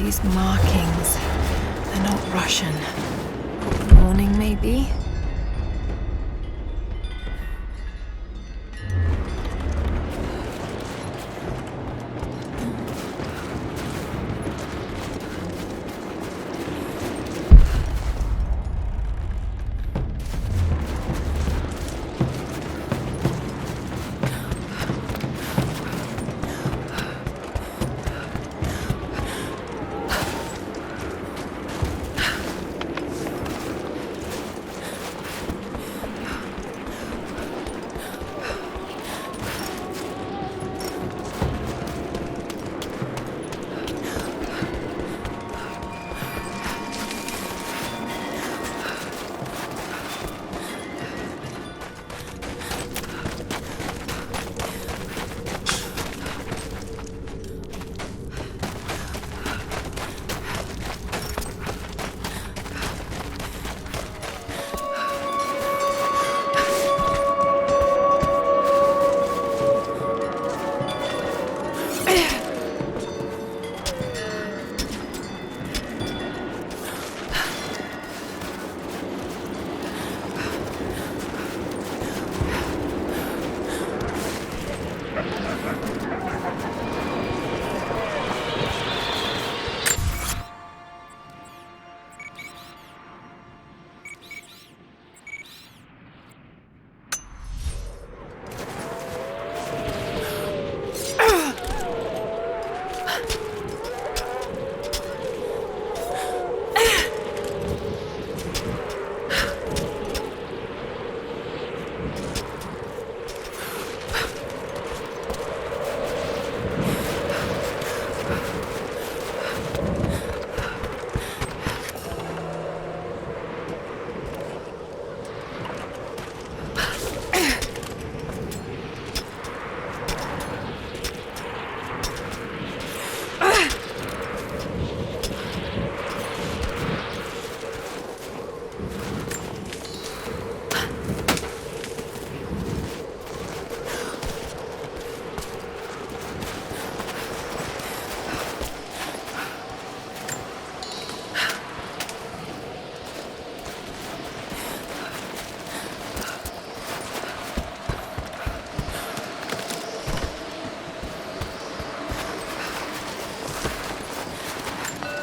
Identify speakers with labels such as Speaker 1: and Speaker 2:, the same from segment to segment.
Speaker 1: These markings, they're not Russian. Warning, maybe?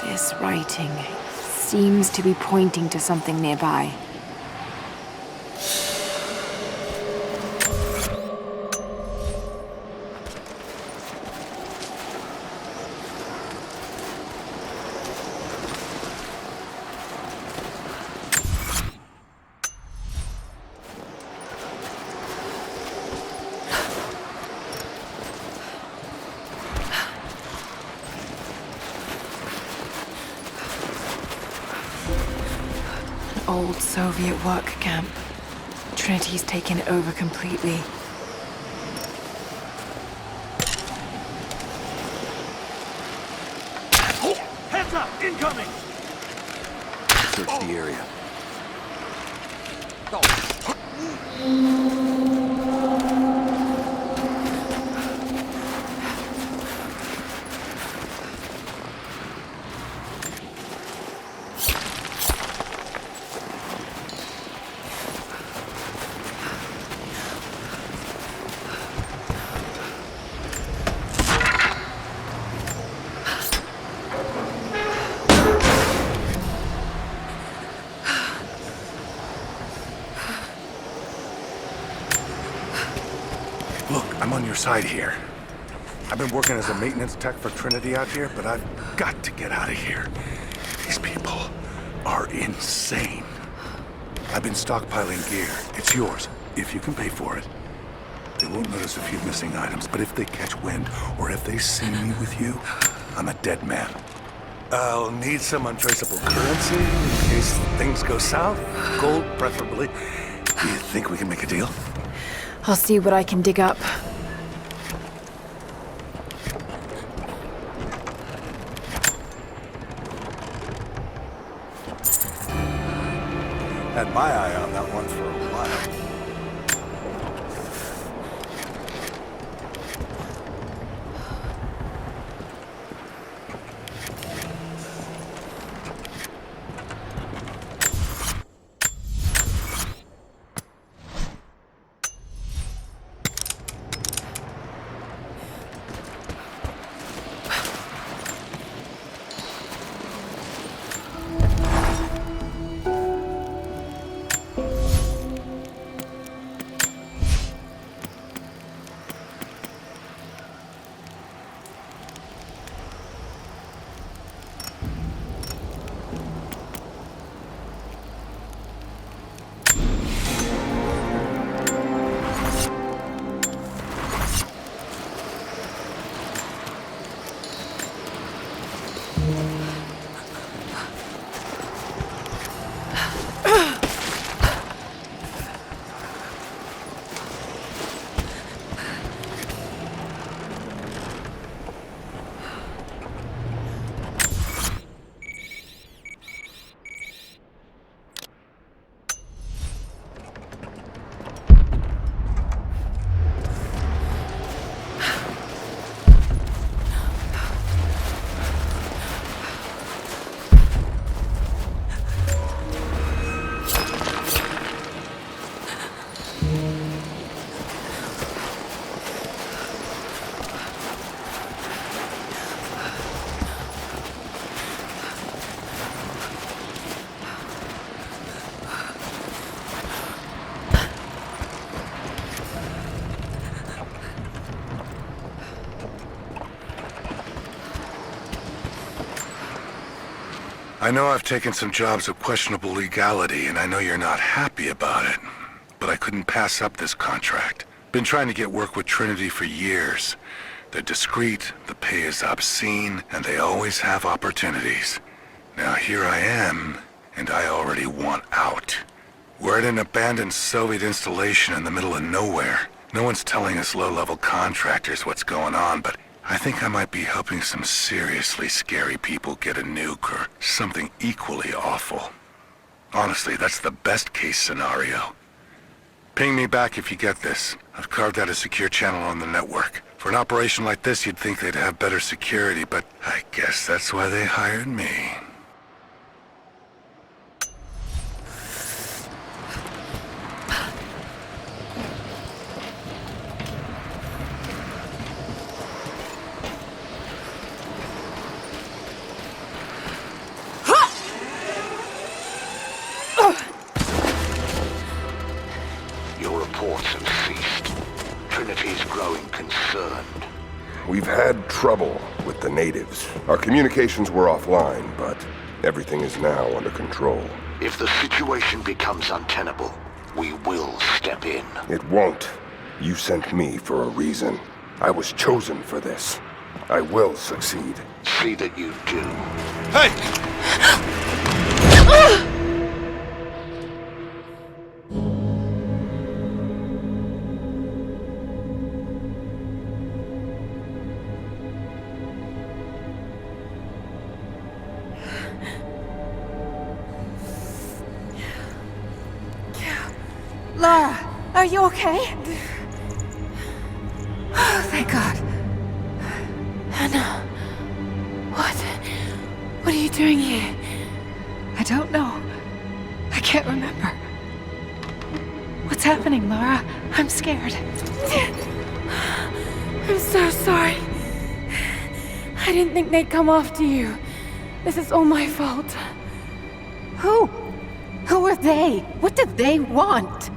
Speaker 1: This writing seems to be pointing to something nearby. Old Soviet work camp. Trinity's taken it over completely.
Speaker 2: Heads up! Incoming!
Speaker 3: Search the area.
Speaker 4: Look, I'm on your side here. I've been working as a maintenance tech for Trinity out here, but I've got to get out of here. These people are insane. I've been stockpiling gear. It's yours, if you can pay for it. They won't notice a few missing items, but if they catch wind, or if they see me with you, I'm a dead man. I'll need some untraceable currency in case things go south. Gold, preferably. Do you think we can make a deal?
Speaker 1: I'll see what I can dig up.
Speaker 4: Had my eye on that one for a while. I know I've taken some jobs of questionable legality, and I know you're not happy about it. But I couldn't pass up this contract. Been trying to get work with Trinity for years. They're discreet, the pay is obscene, and they always have opportunities. Now here I am, and I already want out. We're at an abandoned Soviet installation in the middle of nowhere. No one's telling us low-level contractors what's going on, but I think I might be helping some seriously scary people get a nuke or something equally awful. Honestly, that's the best-case scenario. Ping me back if you get this. I've carved out a secure channel on the network. For an operation like this, you'd think they'd have better security, but I guess that's why they hired me.
Speaker 5: We've had trouble with the natives. Our communications were offline, but everything is now under control.
Speaker 6: If the situation becomes untenable, we will step in.
Speaker 5: It won't. You sent me for a reason. I was chosen for this. I will succeed.
Speaker 6: See that you do.
Speaker 2: Hey!
Speaker 1: Lara, are you okay? Oh, thank God. Anna, what are you doing here? I don't know. I can't remember. What's happening, Lara? I'm scared.
Speaker 7: I'm so sorry. I didn't think they'd come after you. This is all my fault.
Speaker 1: Who? Who are they? What do they want?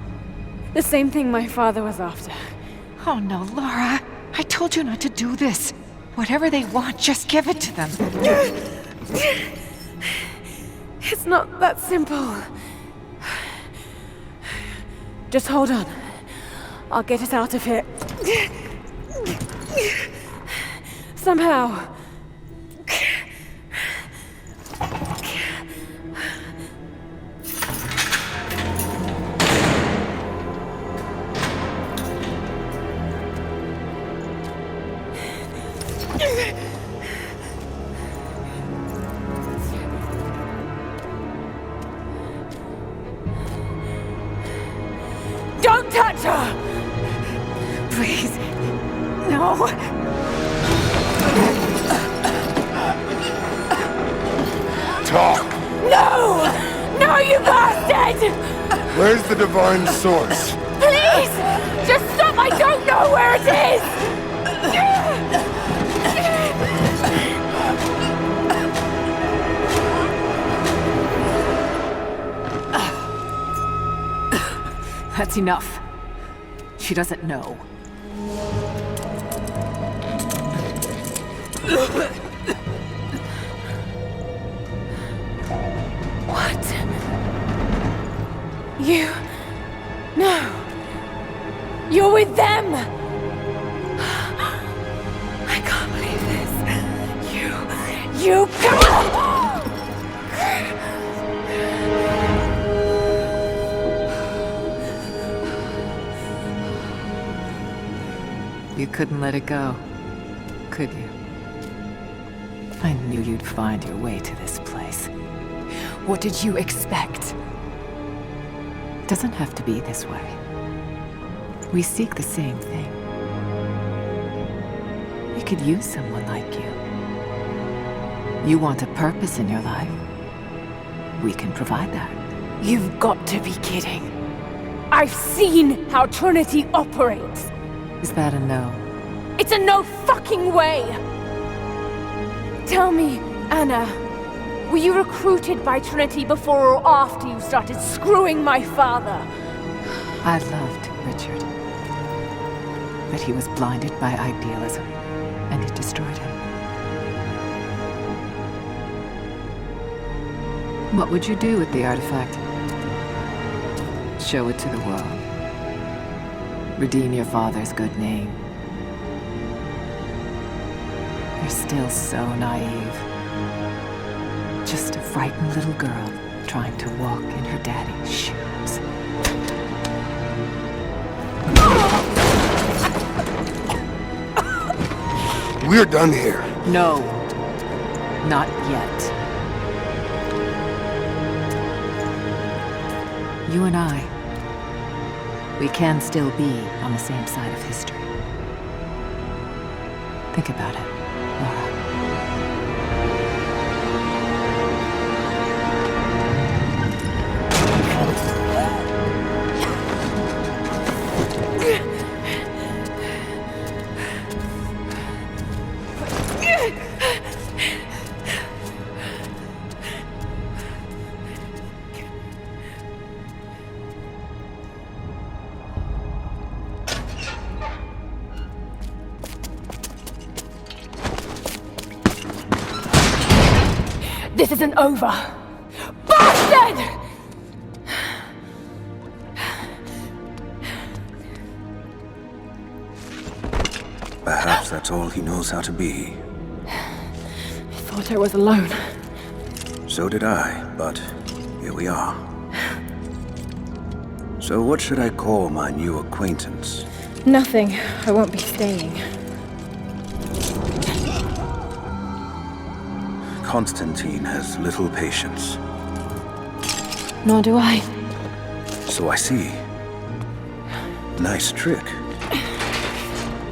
Speaker 7: The same thing my father was after.
Speaker 1: Oh no, Lara. I told you not to do this. Whatever they want, just give it to them.
Speaker 7: It's not that simple. Just hold on. I'll get us out of here. Somehow. Don't touch her!
Speaker 1: Please. No.
Speaker 5: Talk!
Speaker 7: No! No, you bastard!
Speaker 5: Where's the divine source?
Speaker 7: Please! Just stop! I don't know where it is!
Speaker 1: That's enough. She doesn't know.
Speaker 7: What? You... No. You're with them! I can't believe this. You...
Speaker 1: You couldn't let it go, could you? I knew you'd find your way to this place. What did you expect? It doesn't have to be this way. We seek the same thing. We could use someone like you. You want a purpose in your life? We can provide that.
Speaker 7: You've got to be kidding. I've seen how Trinity operates.
Speaker 1: Is that a no?
Speaker 7: It's a no fucking way! Tell me, Anna, were you recruited by Trinity before or after you started screwing my father?
Speaker 1: I loved Richard. But he was blinded by idealism, and it destroyed him. What would you do with the artifact? Show it to the world. Redeem your father's good name. You're still so naive. Just a frightened little girl trying to walk in her daddy's shoes.
Speaker 5: We're done here.
Speaker 1: No. Not yet. You and I, we can still be on the same side of history. Think about it, Lara.
Speaker 7: This isn't over! Bastard!
Speaker 3: Perhaps that's all he knows how to be.
Speaker 7: I thought I was alone.
Speaker 3: So did I, but here we are. So what should I call my new acquaintance?
Speaker 7: Nothing. I won't be staying.
Speaker 3: Constantine has little patience.
Speaker 7: Nor do I.
Speaker 3: So I see. Nice trick.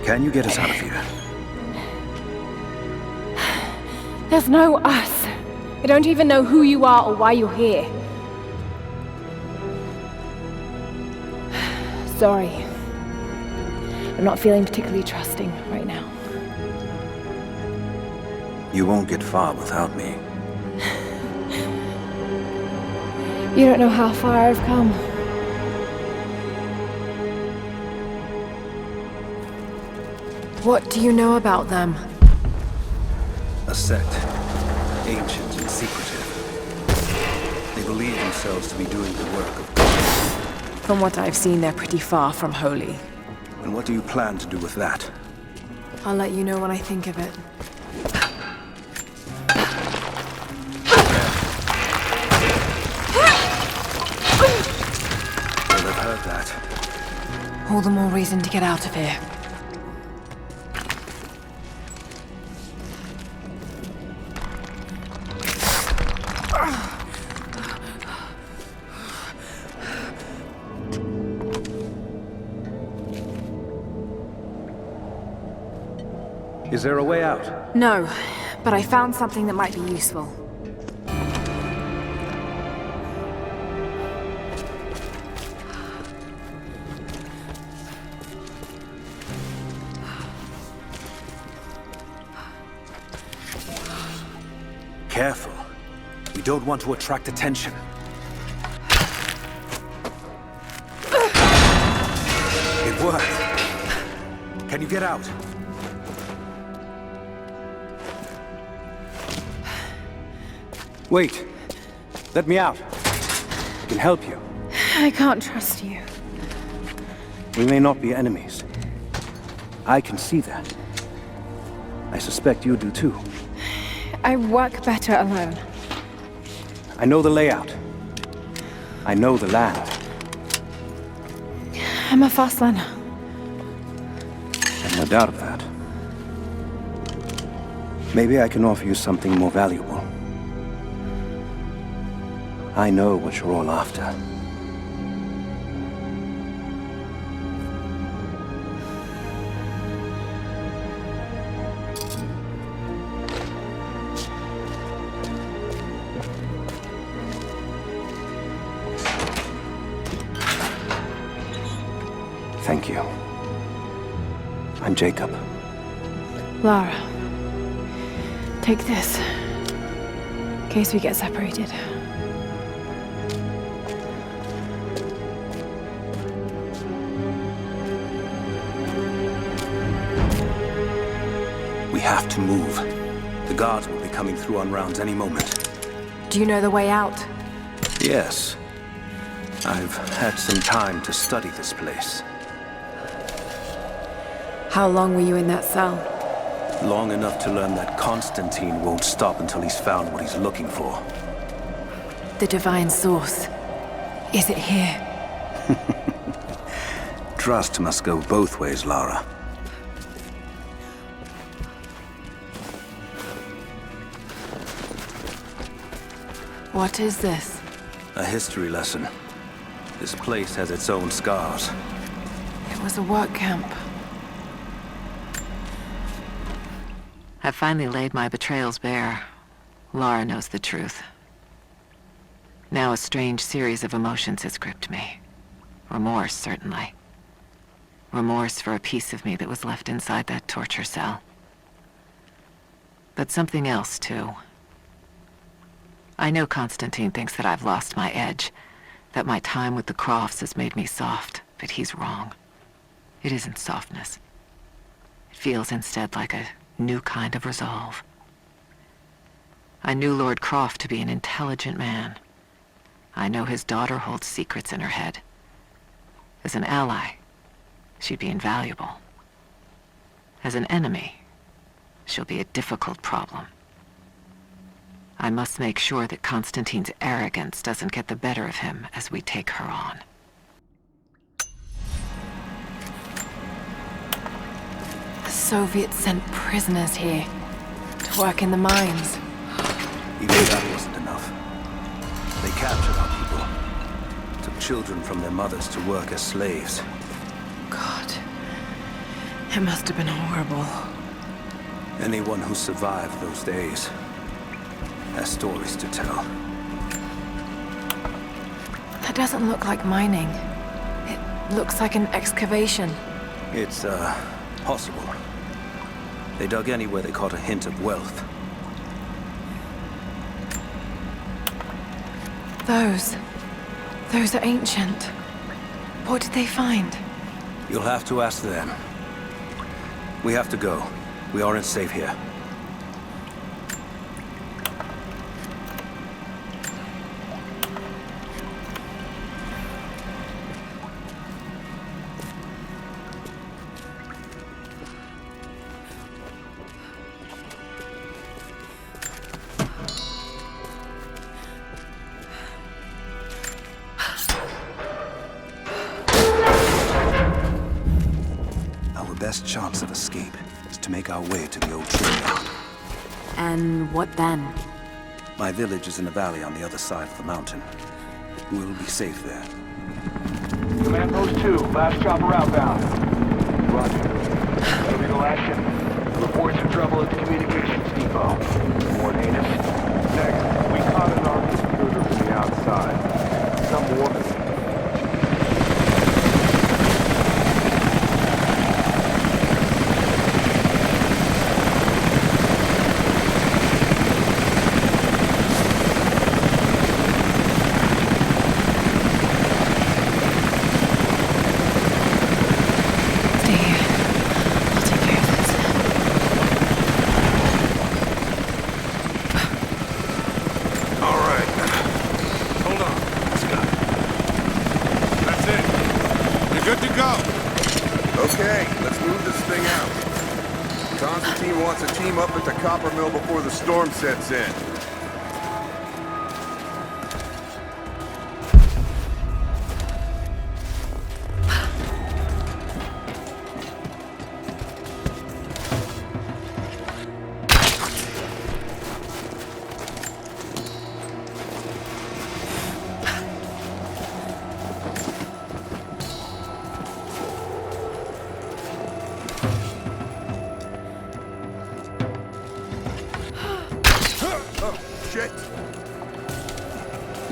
Speaker 3: Can you get us out of here?
Speaker 7: There's no us. I don't even know who you are or why you're here. Sorry. I'm not feeling particularly trusting right now.
Speaker 3: You won't get far without me.
Speaker 7: You don't know how far I've come. What do you know about them?
Speaker 3: A sect. Ancient and secretive. They believe themselves to be doing the work of God.
Speaker 7: From what I've seen, they're pretty far from holy.
Speaker 3: And what do you plan to do with that?
Speaker 7: I'll let you know when I think of it.
Speaker 3: Well, I've heard that.
Speaker 7: All the more reason to get out of here.
Speaker 3: Is there a way out?
Speaker 7: No, but I found something that might be useful.
Speaker 3: Careful. We don't want to attract attention. It worked. Can you get out? Wait. Let me out. I can help you.
Speaker 7: I can't trust you.
Speaker 3: We may not be enemies. I can see that. I suspect you do too.
Speaker 7: I work better alone.
Speaker 3: I know the layout. I know the land.
Speaker 7: I'm a fast learner.
Speaker 3: I've no doubt of that. Maybe I can offer you something more valuable. I know what you're all after. Thank you. I'm Jacob.
Speaker 7: Lara, take this. In case we get separated.
Speaker 3: We have to move. The guards will be coming through on rounds any moment.
Speaker 7: Do you know the way out?
Speaker 3: Yes. I've had some time to study this place.
Speaker 1: How long were you in that cell?
Speaker 3: Long enough to learn that Constantine won't stop until he's found what he's looking for.
Speaker 1: The divine source. Is it here?
Speaker 3: Trust must go both ways, Lara.
Speaker 1: What is this?
Speaker 3: A history lesson. This place has its own scars.
Speaker 1: It was a work camp. I've finally laid my betrayals bare. Lara knows the truth. Now a strange series of emotions has gripped me. Remorse, certainly. Remorse for a piece of me that was left inside that torture cell. But something else, too. I know Constantine thinks that I've lost my edge, that my time with the Crofts has made me soft, but he's wrong. It isn't softness. It feels instead like a new kind of resolve. I knew Lord Croft to be an intelligent man. I know his daughter holds secrets in her head. As an ally, she'd be invaluable. As an enemy, she'll be a difficult problem. I must make sure that Constantine's arrogance doesn't get the better of him as we take her on. The Soviets sent prisoners here to work in the mines.
Speaker 3: Even that wasn't enough. They captured our people, took children from their mothers to work as slaves.
Speaker 1: God, it must have been horrible.
Speaker 3: Anyone who survived those days has stories to tell.
Speaker 1: That doesn't look like mining. It looks like an excavation.
Speaker 3: It's, possible. They dug anywhere they caught a hint of wealth.
Speaker 1: Those are ancient. What did they find?
Speaker 3: You'll have to ask them. We have to go. We aren't safe here. Best chance of escape is to make our way to the old Trinity.
Speaker 1: And what then?
Speaker 3: My village is in a valley on the other side of the mountain. We'll be safe there.
Speaker 8: Command Post 2, last chopper outbound. Roger. That'll be the last ship. Reports of trouble at the communications depot. More heinous. Next, we caught an armed intruder from the outside. Some woman.
Speaker 5: Before the storm sets in.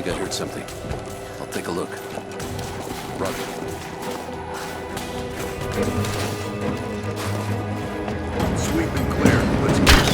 Speaker 2: think I heard something. I'll take a look. Roger.
Speaker 5: Sweep and clear. Let's move.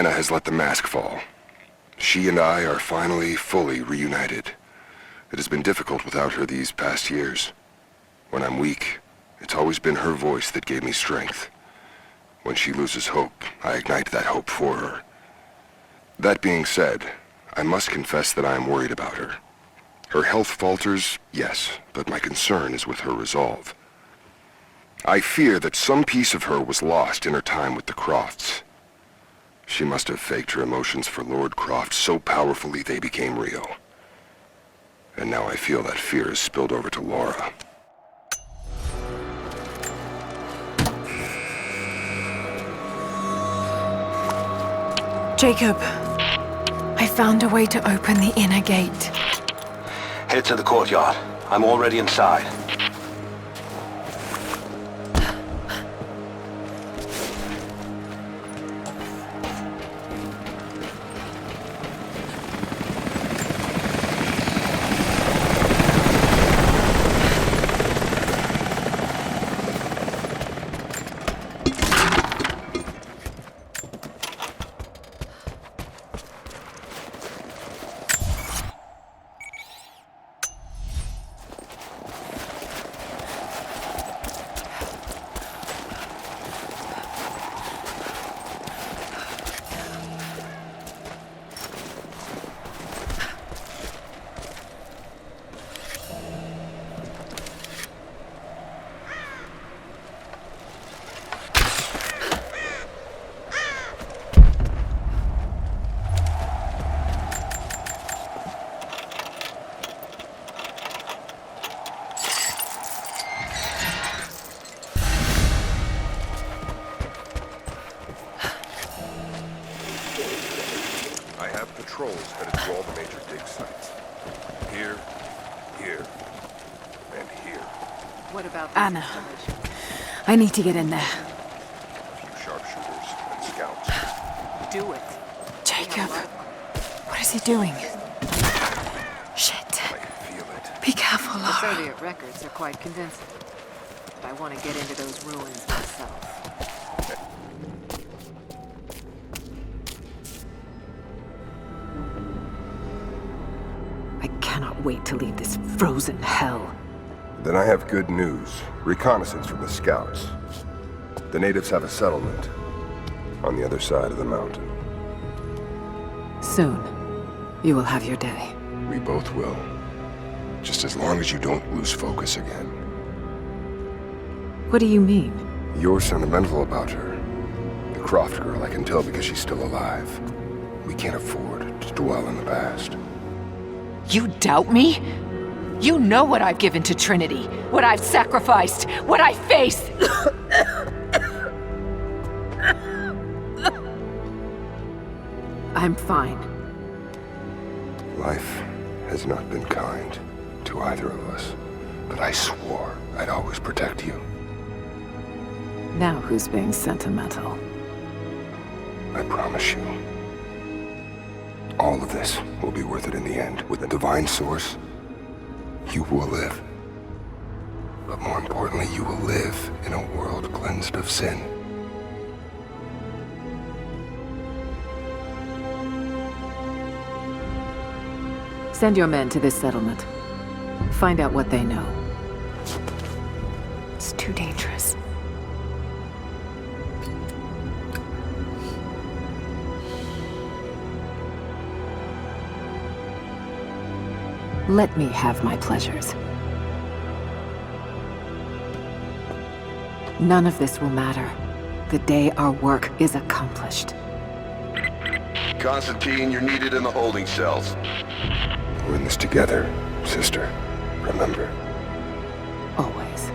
Speaker 5: Anna has let the mask fall. She and I are finally fully reunited. It has been difficult without her these past years. When I'm weak, it's always been her voice that gave me strength. When she loses hope, I ignite that hope for her. That being said, I must confess that I am worried about her. Her health falters, yes, but my concern is with her resolve. I fear that some piece of her was lost in her time with the Crofts. She must have faked her emotions for Lord Croft so powerfully they became real. And now I feel that fear has spilled over to Lara.
Speaker 1: Jacob, I found a way to open the inner gate.
Speaker 6: Head to the courtyard. I'm already inside.
Speaker 5: Patrols headed to all the major dig sites. Here, here, and here.
Speaker 1: What about Anna? I need to get in there.
Speaker 5: A few sharpshooters and scouts.
Speaker 1: Do it. Jacob, what is he doing? Shit.
Speaker 5: I can feel it.
Speaker 1: Be careful,
Speaker 9: The
Speaker 1: Lara.
Speaker 9: Soviet records are quite convincing. But I want to get into those ruins myself.
Speaker 1: I cannot wait to leave this frozen hell.
Speaker 5: Then I have good news. Reconnaissance from the scouts. The natives have a settlement on the other side of the mountain.
Speaker 1: Soon, you will have your day.
Speaker 5: We both will. Just as long as you don't lose focus again.
Speaker 1: What do you mean?
Speaker 5: You're sentimental about her. The Croft girl, I can tell because she's still alive. We can't afford to dwell in the past.
Speaker 1: You doubt me? You know what I've given to Trinity, what I've sacrificed, what I face. I'm fine.
Speaker 5: Life has not been kind to either of us, but I swore I'd always protect you.
Speaker 1: Now who's being sentimental?
Speaker 5: I promise you. All of this will be worth it in the end. With the divine source, you will live. But more importantly, you will live in a world cleansed of sin.
Speaker 1: Send your men to this settlement. Find out what they know. It's too dangerous. Let me have my pleasures. None of this will matter the day our work is accomplished.
Speaker 6: Constantine, you're needed in the holding cells.
Speaker 5: We're in this together, sister. Remember.
Speaker 1: Always.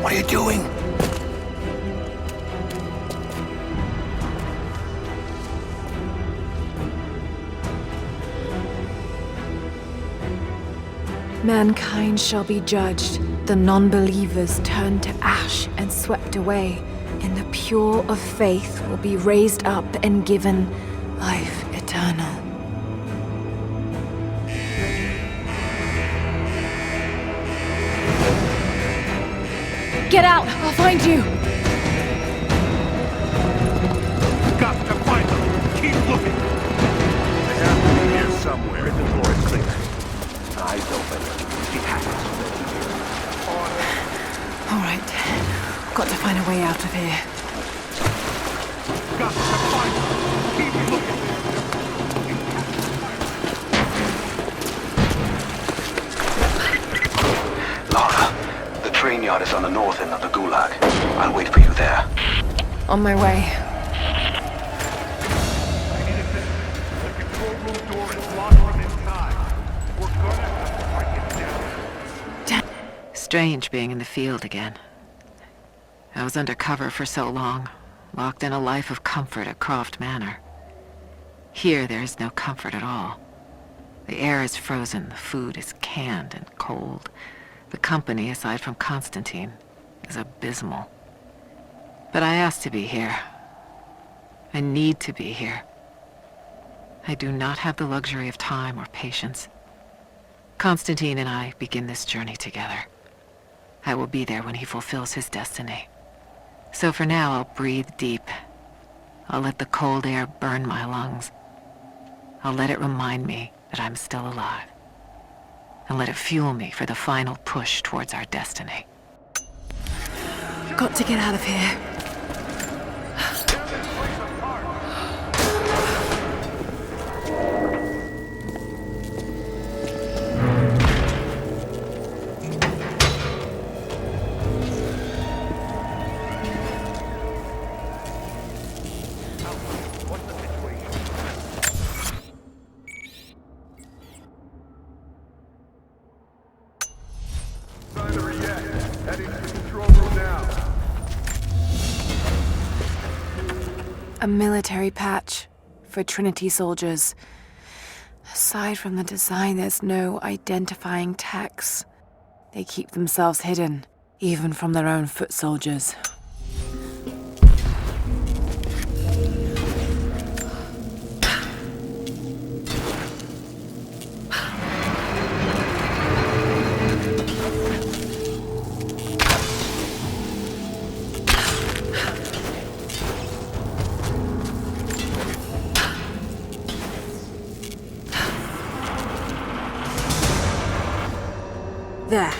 Speaker 6: What are you doing?
Speaker 7: Mankind shall be judged. The non-believers turned to ash and swept away, and the pure of faith will be raised up and given life eternal. Get out! I'll find you!
Speaker 4: Got to find them. Keep looking. They have to be here somewhere. The floor is clear.
Speaker 6: Eyes open. He has
Speaker 1: All right. Got to find a way out of here.
Speaker 4: got to find them. Keep looking.
Speaker 6: Lara, the train yard is on the north end of the Gulag. I'll wait for you there.
Speaker 1: On my way.
Speaker 4: The control room door is locked from inside. We're gonna have to break it down.
Speaker 9: Strange being in the field again. I was undercover for so long, locked in a life of comfort at Croft Manor. Here there is no comfort at all. The air is frozen, the food is canned and cold. The company, aside from Constantine, is abysmal. But I asked to be here. I need to be here. I do not have the luxury of time or patience. Constantine and I begin this journey together. I will be there when he fulfills his destiny. So for now, I'll breathe deep. I'll let the cold air burn my lungs. I'll let it remind me that I'm still alive. And let it fuel me for the final push towards our destiny.
Speaker 1: Got to get out of here. A military patch for Trinity soldiers. Aside from the design, there's no identifying tags. They keep themselves hidden, even from their own foot soldiers. There.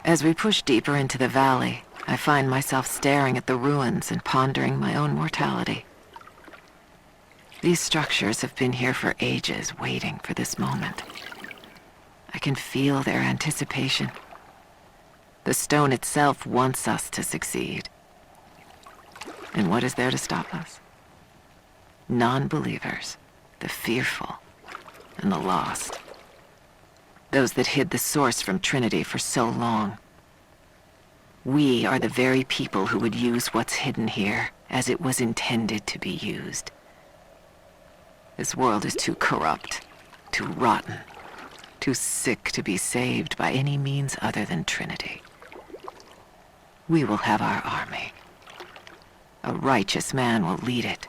Speaker 9: As we push deeper into the valley, I find myself staring at the ruins and pondering my own mortality. These structures have been here for ages, waiting for this moment. I can feel their anticipation. The stone itself wants us to succeed. And what is there to stop us? Non-believers, the fearful, and the lost. Those that hid the source from Trinity for so long. We are the very people who would use what's hidden here as it was intended to be used. This world is too corrupt, too rotten, too sick to be saved by any means other than Trinity. We will have our army. A righteous man will lead it.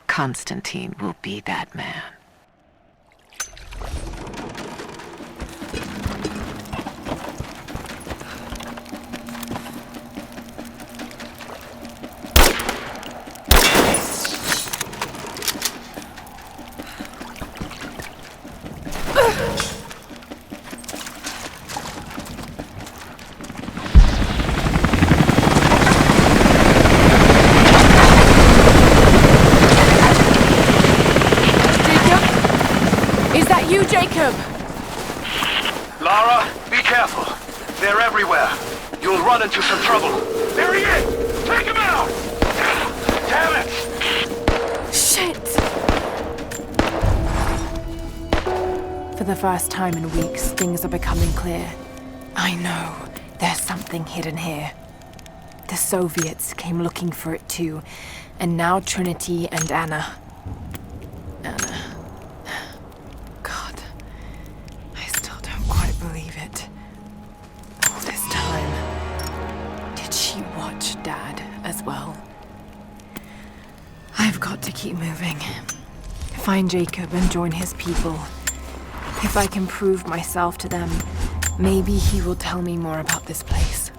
Speaker 9: Constantine will be that man.
Speaker 8: Lara, be careful. They're everywhere. You'll run into some trouble. There he is! Take him out! Damn it!
Speaker 7: Shit! For the first time in weeks, things are becoming clear. I know. There's something hidden here. The Soviets came looking for it too, and now Trinity and Anna. God, I still don't quite believe it. All this time, did she watch Dad as well? I've got to keep moving. Find Jacob and join his people. If I can prove myself to them, maybe he will tell me more about this place.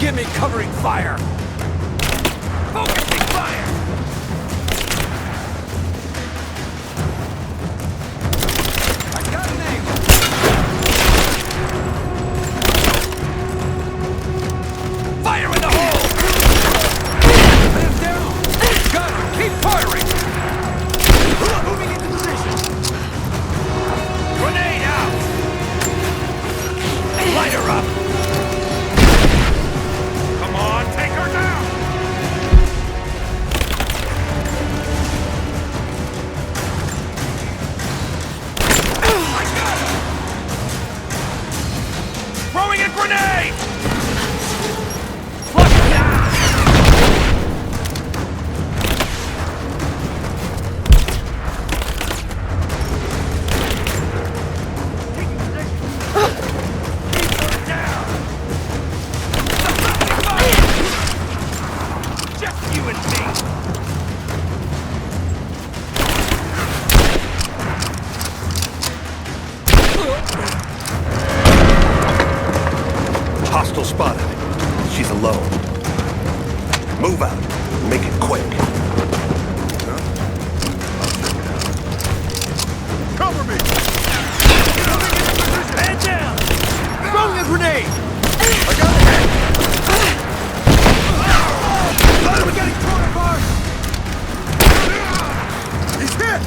Speaker 3: Give me covering fire! Focusing fire! I got an angle! Fire in the hole! Man down! Got it! Keep firing! Moving into position! Grenade out! Light her up! Take her down! I got her! Throwing a grenade! Flush it down! Taking position! Keep her down! Just you and me!
Speaker 4: Hostile spotted. She's alone. Move out. Make it quick. Cover me!
Speaker 8: Head down! Throwing a grenade!
Speaker 4: I got it!
Speaker 8: We're getting torn apart!
Speaker 4: He's hit!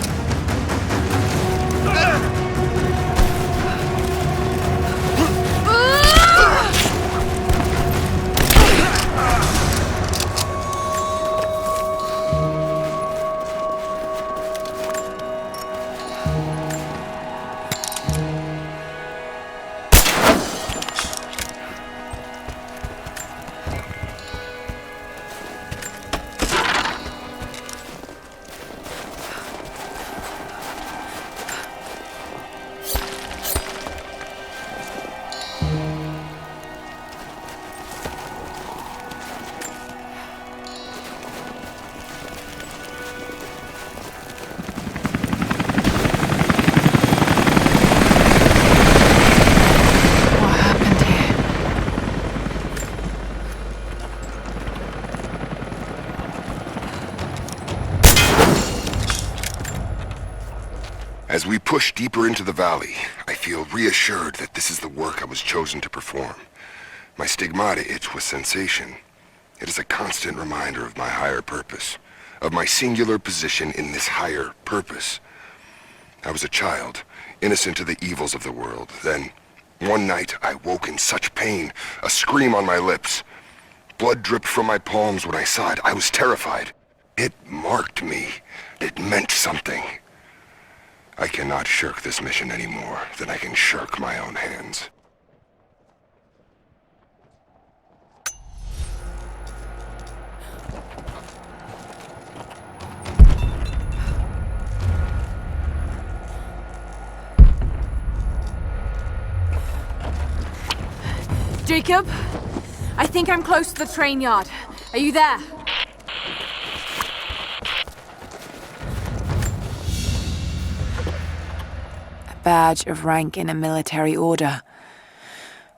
Speaker 5: As we push deeper into the valley, I feel reassured that this is the work I was chosen to perform. My stigmata itch with sensation. It is a constant reminder of my higher purpose, of my singular position in this higher purpose. I was a child, innocent to the evils of the world. Then, one night, I woke in such pain, a scream on my lips. Blood dripped from my palms when I saw it. I was terrified. It marked me. It meant something. I cannot shirk this mission any more than I can shirk my own hands.
Speaker 7: Jacob, I think I'm close to the train yard. Are you there? A badge of rank in a military order.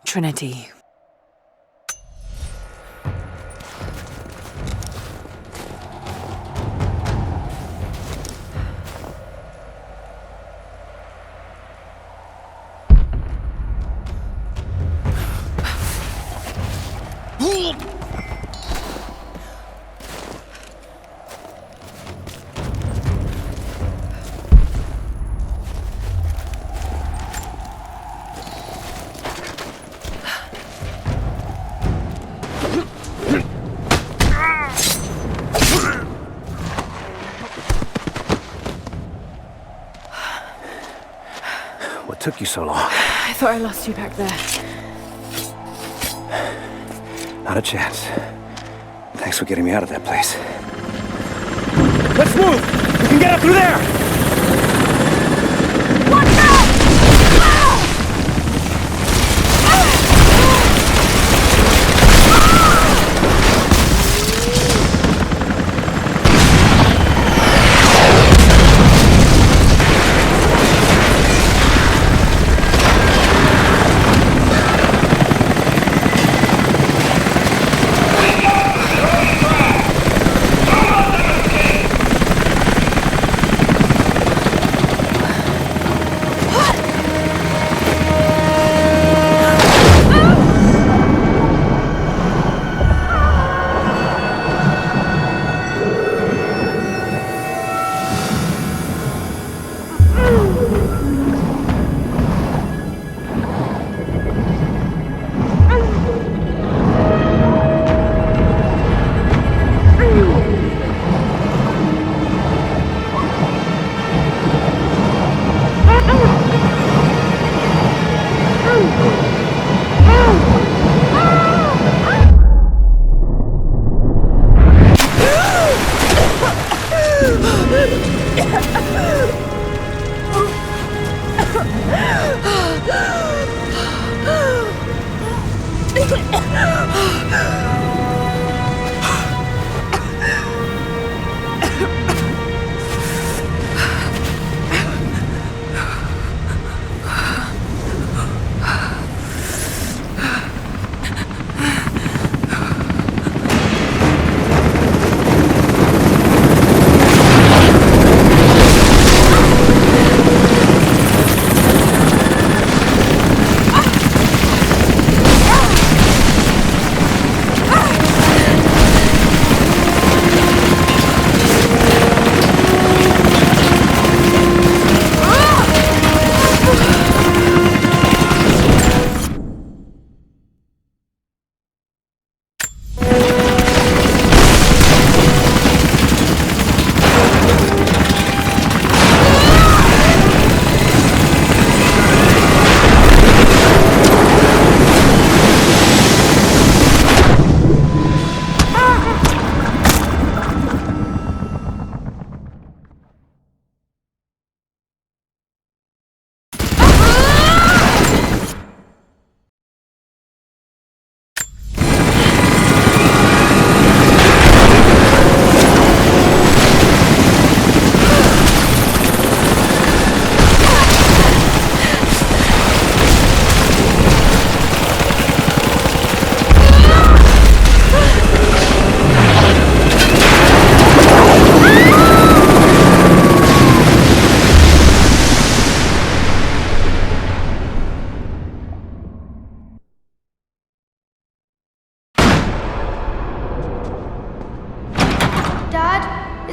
Speaker 7: Trinity.
Speaker 3: What took you so long?
Speaker 7: I thought I lost you back there.
Speaker 3: Not a chance. Thanks for getting me out of that place. Let's move! We can get up through there!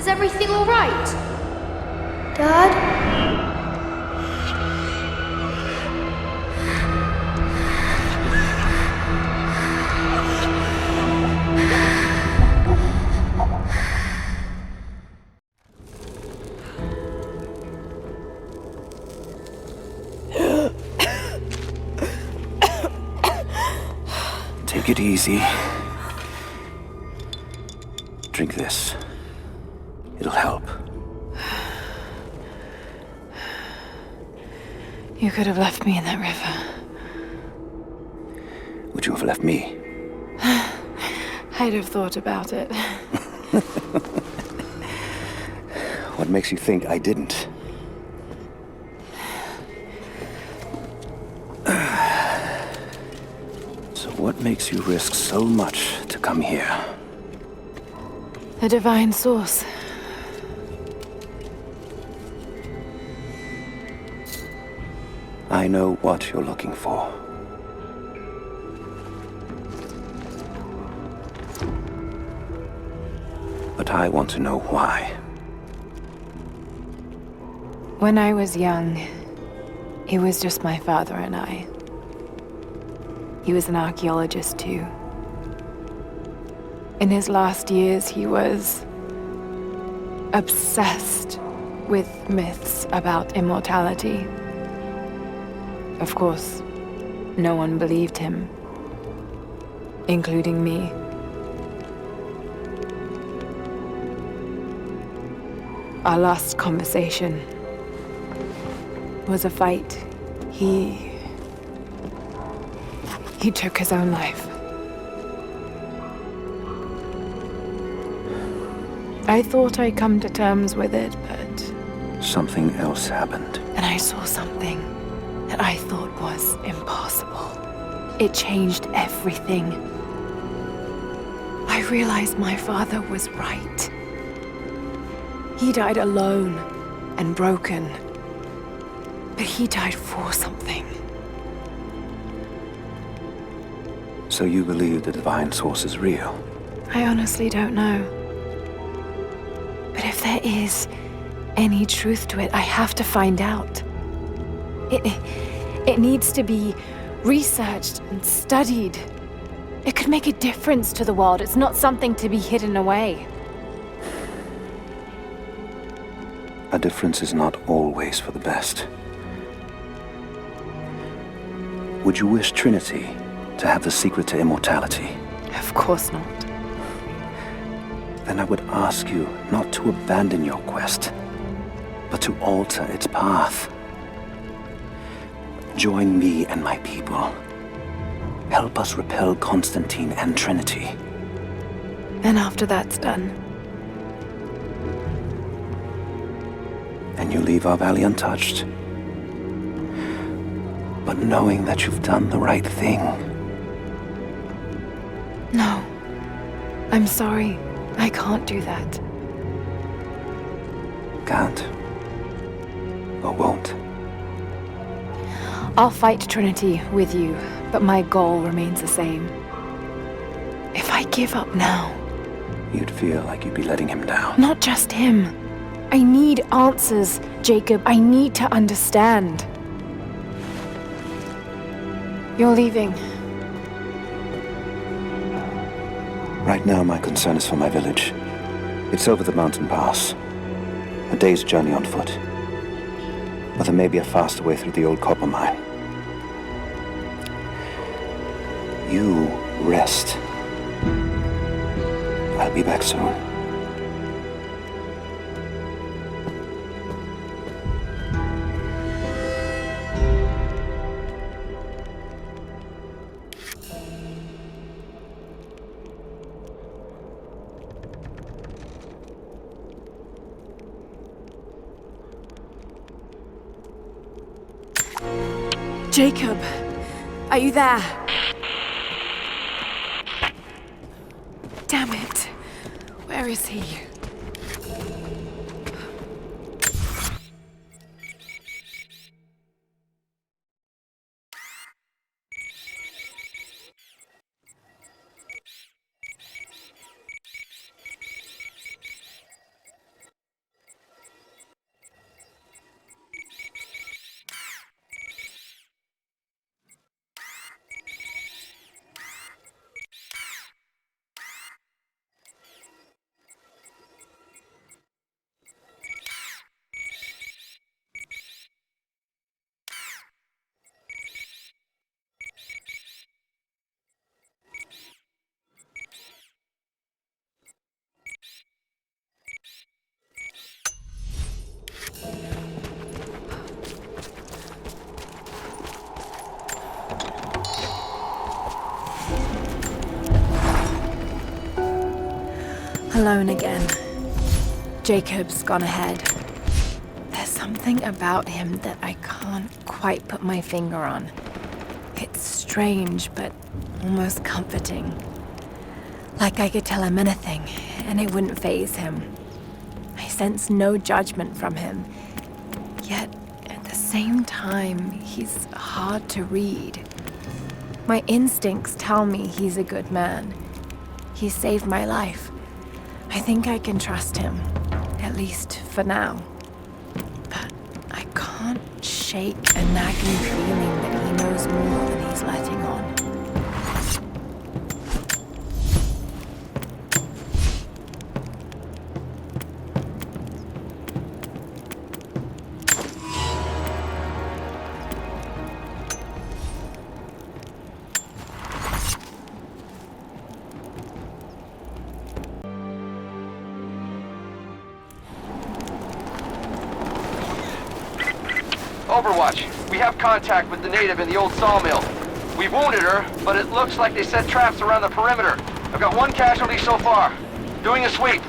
Speaker 10: Is everything all right? Dad?
Speaker 3: Take it easy. Drink this. It'll help.
Speaker 7: You could have left me in that river.
Speaker 3: Would you have left me?
Speaker 7: I'd have thought about it.
Speaker 3: What makes you think I didn't? So what makes you risk so much to come here?
Speaker 7: The divine source.
Speaker 3: I know what you're looking for. But I want to know why.
Speaker 7: When I was young, it was just my father and I. He was an archaeologist too. In his last years, he was obsessed with myths about immortality. Of course, no one believed him, including me. Our last conversation was a fight. He took his own life. I thought I'd come to terms with it, but...
Speaker 3: Something else happened.
Speaker 7: And I saw something that I thought was impossible. It changed everything. I realized my father was right. He died alone and broken. But he died for something.
Speaker 3: So you believe the divine source is real?
Speaker 7: I honestly don't know. But if there is any truth to it, I have to find out. It needs to be researched and studied. It could make a difference to the world. It's not something to be hidden away.
Speaker 3: A difference is not always for the best. Would you wish Trinity to have the secret to immortality?
Speaker 7: Of course not.
Speaker 3: Then I would ask you not to abandon your quest, but to alter its path. Join me and my people. Help us repel Constantine and Trinity.
Speaker 7: And after that's done,
Speaker 3: and you leave our valley untouched, but knowing that you've done the right thing.
Speaker 7: No. I'm sorry. I can't do that.
Speaker 3: Can't. Or won't.
Speaker 7: I'll fight Trinity with you, but my goal remains the same. If I give up now...
Speaker 3: You'd feel like you'd be letting him down.
Speaker 7: Not just him. I need answers, Jacob. I need to understand. You're leaving.
Speaker 3: Right now, my concern is for my village. It's over the mountain pass. A day's journey on foot. But there may be a faster way through the old copper mine. You rest. I'll be back soon.
Speaker 7: Jacob, are you there? Damn it. Where is he? Alone again. Jacob's gone ahead. There's something about him that I can't quite put my finger on. It's strange, but almost comforting. Like I could tell him anything, and it wouldn't faze him. I sense no judgment from him. Yet, at the same time, he's hard to read. My instincts tell me he's a good man. He saved my life. I think I can trust him, at least for now. But I can't shake a nagging feeling that he knows more than he's letting on.
Speaker 11: Overwatch, we have contact with the native in the old sawmill. We've wounded her, but it looks like they set traps around the perimeter. I've got one casualty so far. Doing a sweep.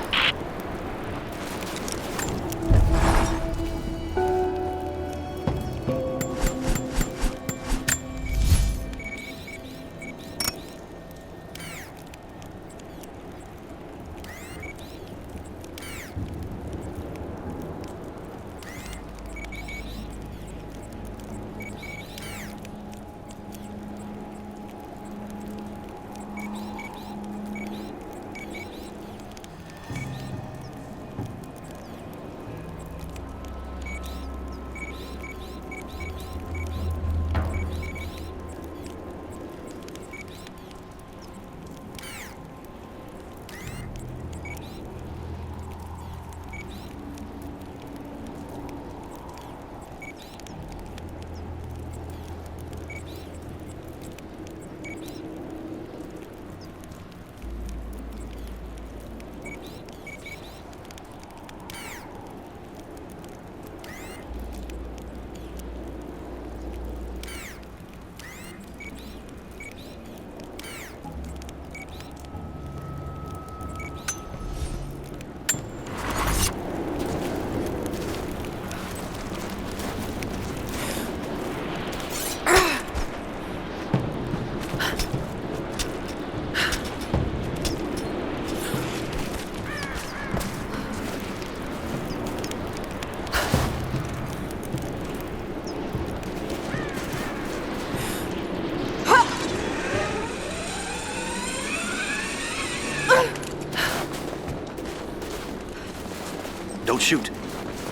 Speaker 12: Don't shoot.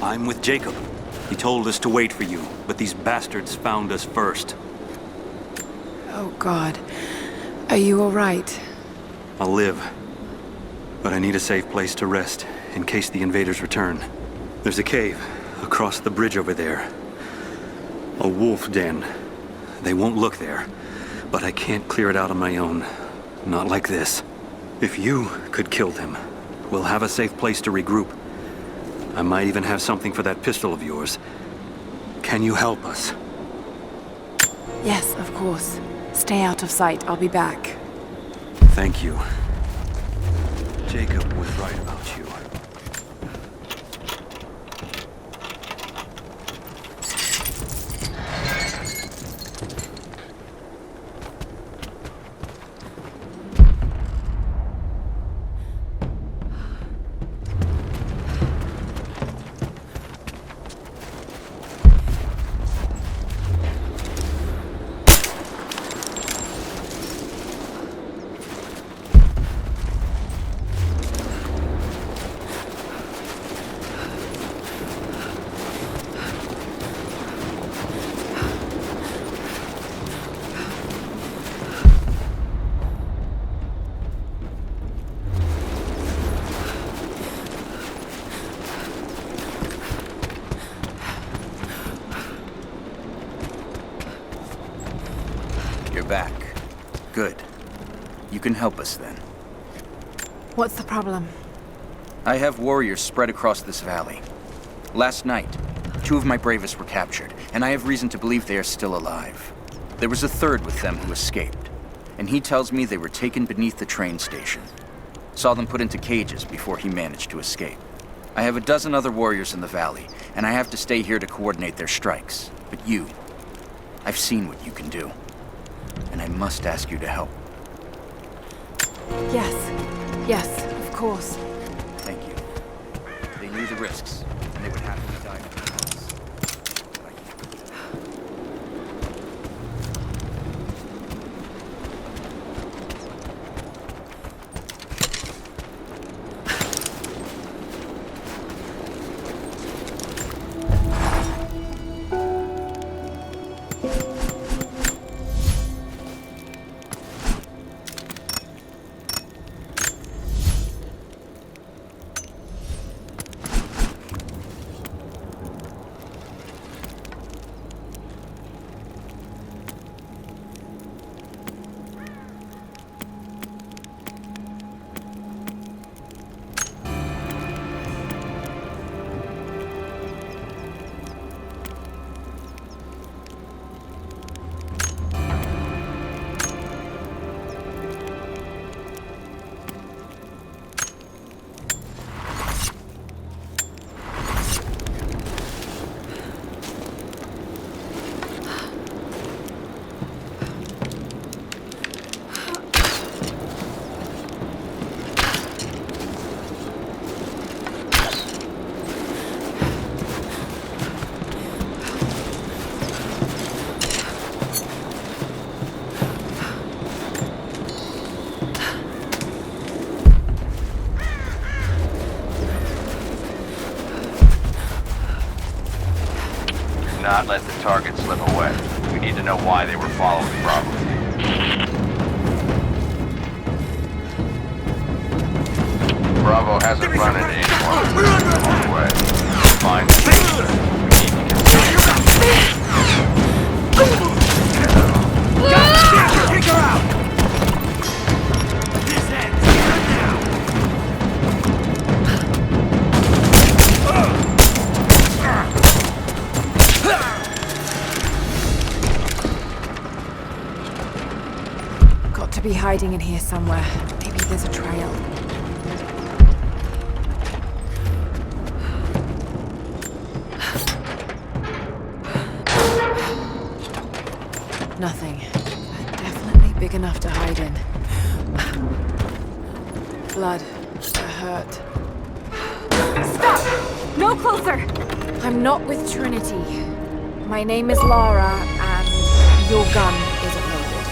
Speaker 12: I'm with Jacob. He told us to wait for you, but these bastards found us first.
Speaker 1: Oh, God. Are you all right?
Speaker 12: I'll live. But I need a safe place to rest, in case the invaders return. There's a cave across the bridge over there. A wolf den. They won't look there, but I can't clear it out on my own. Not like this. If you could kill them, we'll have a safe place to regroup. I might even have something for that pistol of yours. Can you help us?
Speaker 1: Yes, of course. Stay out of sight. I'll be back.
Speaker 12: Thank you. Jacob was right about you.
Speaker 13: Back. Good. You can help us then.
Speaker 1: What's the problem?
Speaker 13: I have warriors spread across this valley. Last night, 2 of my bravest were captured, and I have reason to believe they are still alive. There was a third with them who escaped, and he tells me they were taken beneath the train station. Saw them put into cages before he managed to escape. I have a dozen other warriors in the valley, and I have to stay here to coordinate their strikes. But you, I've seen what you can do, and I must ask you to help.
Speaker 7: Yes, of course.
Speaker 13: Thank you. They knew the risks, and they would happily die for the cause. But I can't do that.
Speaker 11: Not let the target slip away. We need to know why they were following Bravo. Bravo hasn't run into anyone along the way. Find them. We need to
Speaker 8: Kick her out! This ends here now!
Speaker 7: Got to be hiding in here somewhere. Maybe there's a trail. Nothing. But definitely big enough to hide in. Blood. Hurt. Stop! No closer! I'm not with Trinity. My name is Lara, and your gun isn't loaded.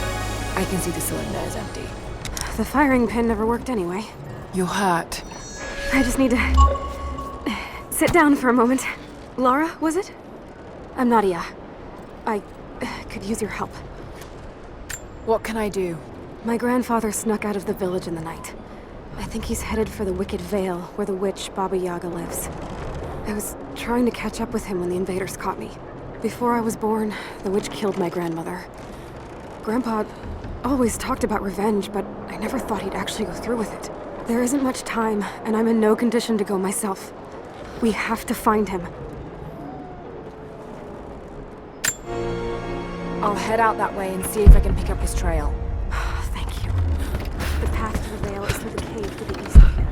Speaker 7: I can see the cylinder is empty.
Speaker 14: The firing pin never worked anyway.
Speaker 7: You're hurt.
Speaker 14: I just need to sit down for a moment. Lara, was it? I'm Nadia. I could use your help.
Speaker 7: What can I do?
Speaker 14: My grandfather snuck out of the village in the night. I think he's headed for the Wicked Vale, where the witch Baba Yaga lives. I was trying to catch up with him when the invaders caught me. Before I was born, the witch killed my grandmother. Grandpa always talked about revenge, but I never thought he'd actually go through with it. There isn't much time, and I'm in no condition to go myself. We have to find him.
Speaker 7: I'll head out that way and see if I can pick up his trail.
Speaker 14: Thank you. The path to the Vale is through the cave to the east of here.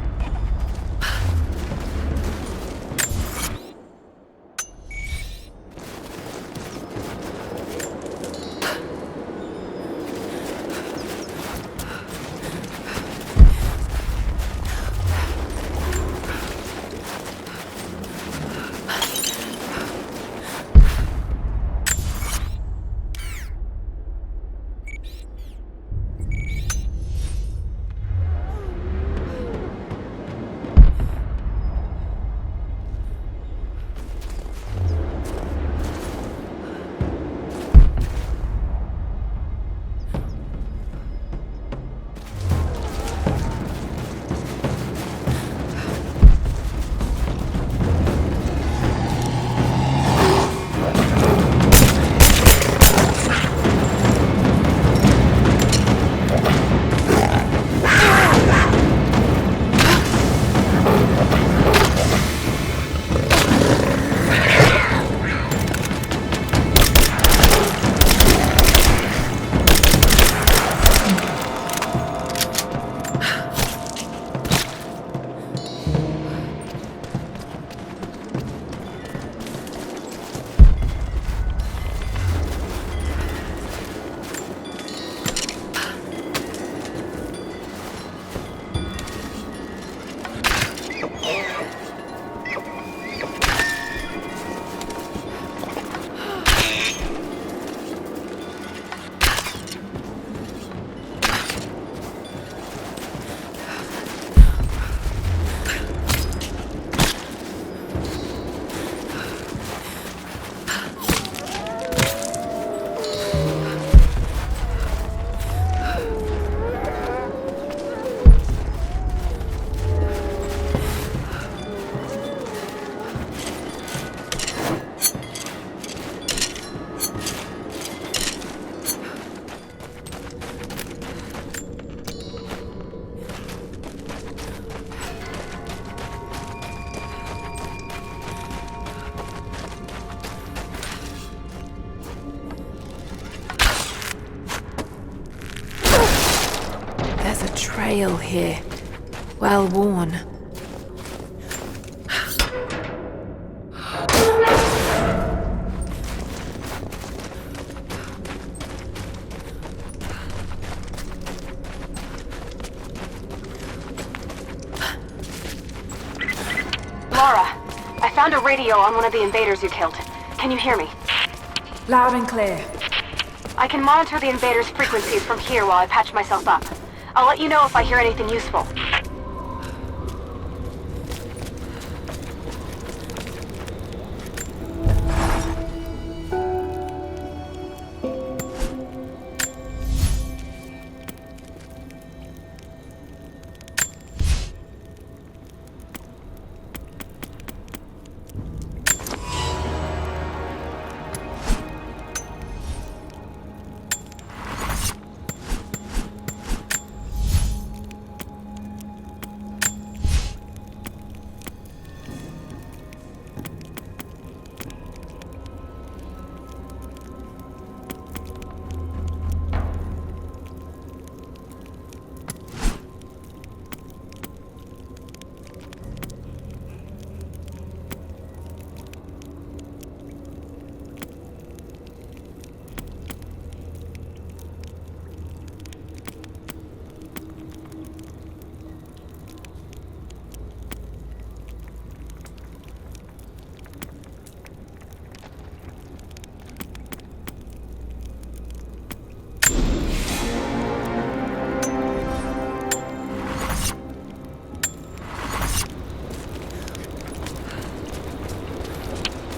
Speaker 7: Trail here. Well worn.
Speaker 14: Lara, I found a radio on one of the invaders you killed. Can you hear me?
Speaker 7: Loud and clear.
Speaker 14: I can monitor the invaders' frequencies from here while I patch myself up. I'll let you know if I hear anything useful.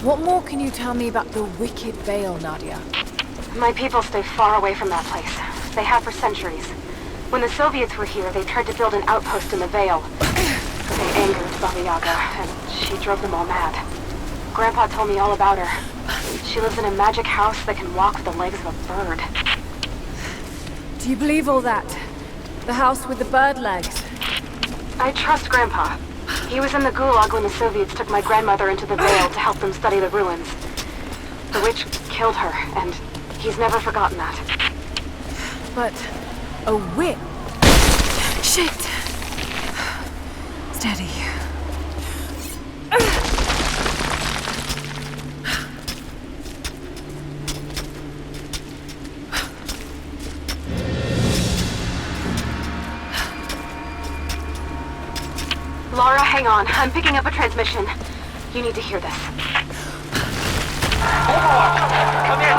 Speaker 7: What more can you tell me about the Wicked Vale, Nadia?
Speaker 14: My people stay far away from that place. They have for centuries. When the Soviets were here, they tried to build an outpost in the Vale. They angered Baba Yaga, and she drove them all mad. Grandpa told me all about her. She lives in a magic house that can walk with the legs of a bird.
Speaker 7: Do you believe all that? The house with the bird legs?
Speaker 14: I trust Grandpa. He was in the Gulag when the Soviets took my grandmother into the Vale to help them study the ruins. The witch killed her, and he's never forgotten that.
Speaker 7: But a witch? Shit! Steady.
Speaker 14: Lara, hang on. I'm picking up a transmission. You need to hear this.
Speaker 11: Overwatch! Come in!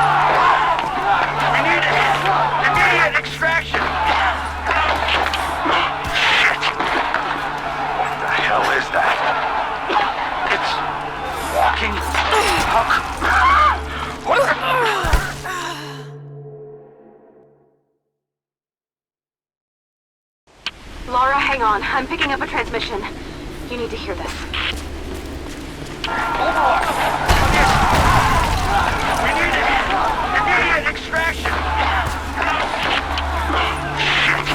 Speaker 11: We need immediate extraction!
Speaker 6: Shit! What the hell is that?
Speaker 11: It's walking puck. What the...
Speaker 14: Lara, hang on. I'm picking up a transmission. You need to hear this.
Speaker 11: Overwatch! Come in! We need immediate extraction!
Speaker 6: Shit!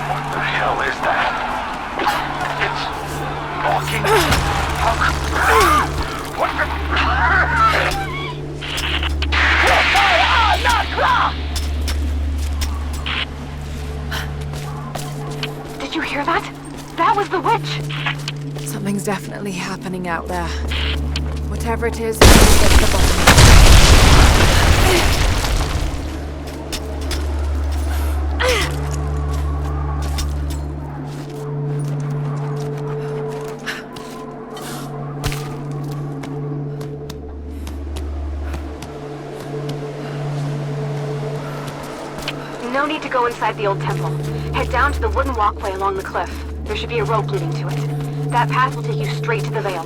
Speaker 6: What the hell is that?
Speaker 11: It's walking puck. What the...
Speaker 14: Did you hear that? That was the witch!
Speaker 7: Something's definitely happening out there. Whatever it is, we'll get to the bottom of it.
Speaker 14: no need to go inside the old temple. Head down to the wooden walkway along the cliff. There should be a rope leading to it. That path will take you straight to the Veil.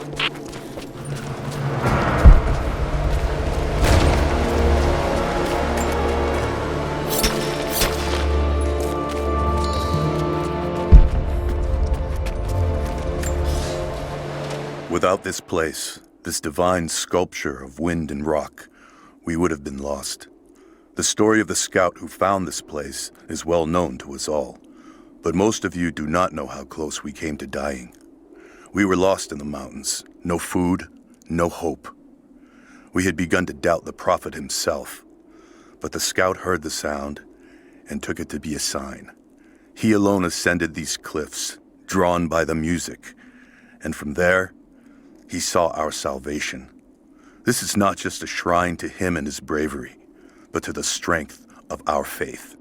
Speaker 4: Without this place, this divine sculpture of wind and rock, we would have been lost. The story of the scout who found this place is well known to us all, but most of you do not know how close we came to dying. We were lost in the mountains, no food, no hope. We had begun to doubt the prophet himself, but the scout heard the sound and took it to be a sign. He alone ascended these cliffs, drawn by the music, and from there, he saw our salvation. This is not just a shrine to him and his bravery, but to the strength of our faith.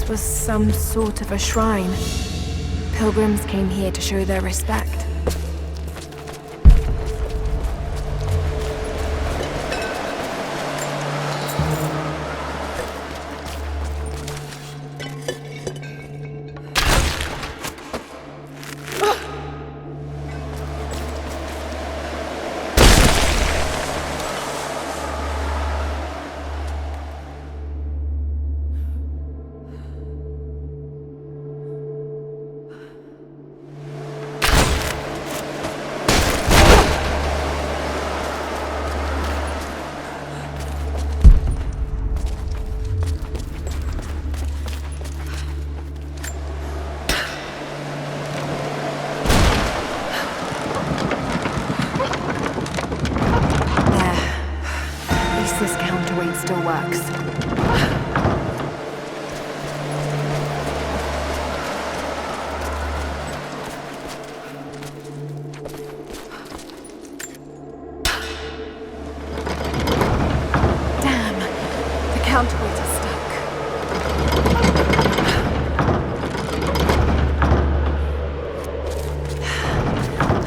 Speaker 7: Was some sort of a shrine. Pilgrims came here to show their respect. Still works. Damn, the counterweight is stuck.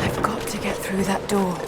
Speaker 7: I've got to get through that door.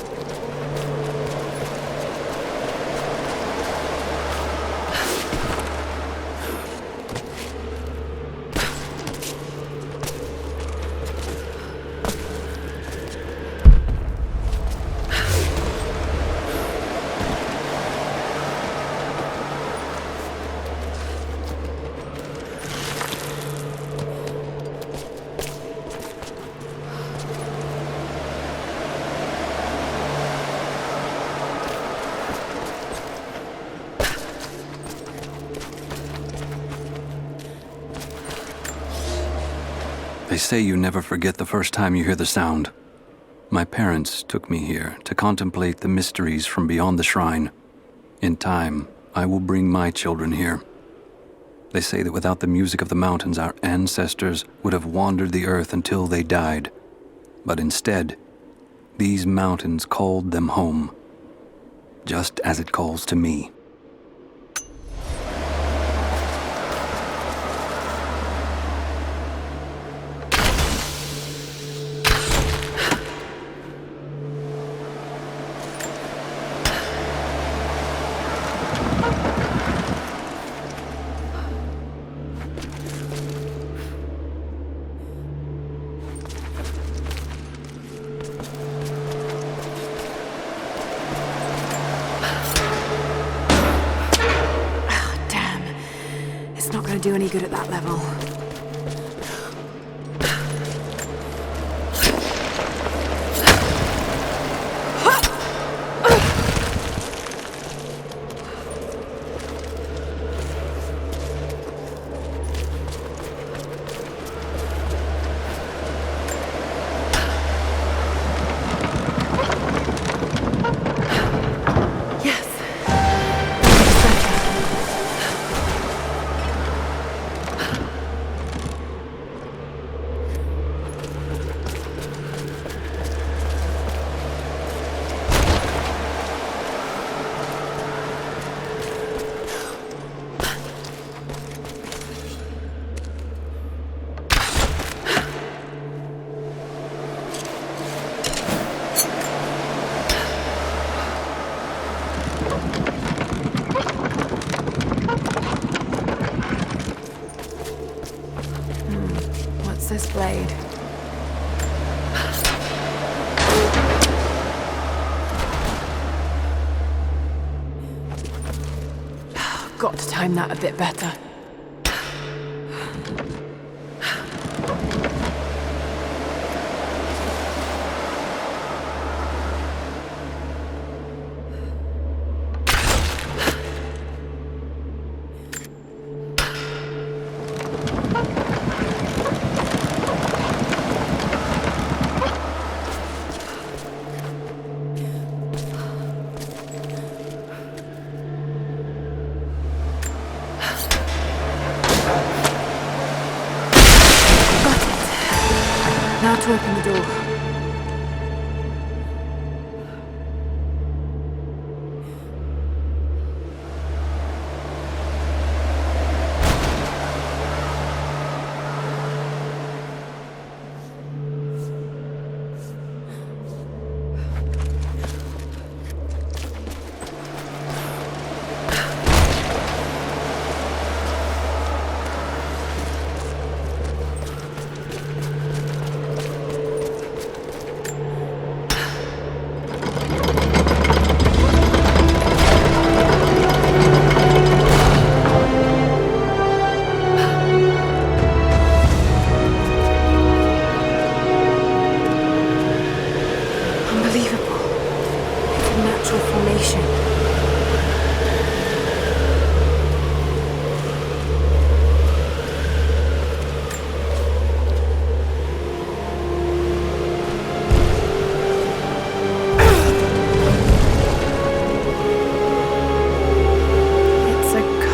Speaker 12: They say you never forget the first time you hear the sound. My parents took me here to contemplate the mysteries from beyond the shrine. In time, I will bring my children here. They say that without the music of the mountains, our ancestors would have wandered the earth until they died. But instead, these mountains called them home, just as it calls to me.
Speaker 7: Do any good at that level. got to time that a bit better. Now to open the door.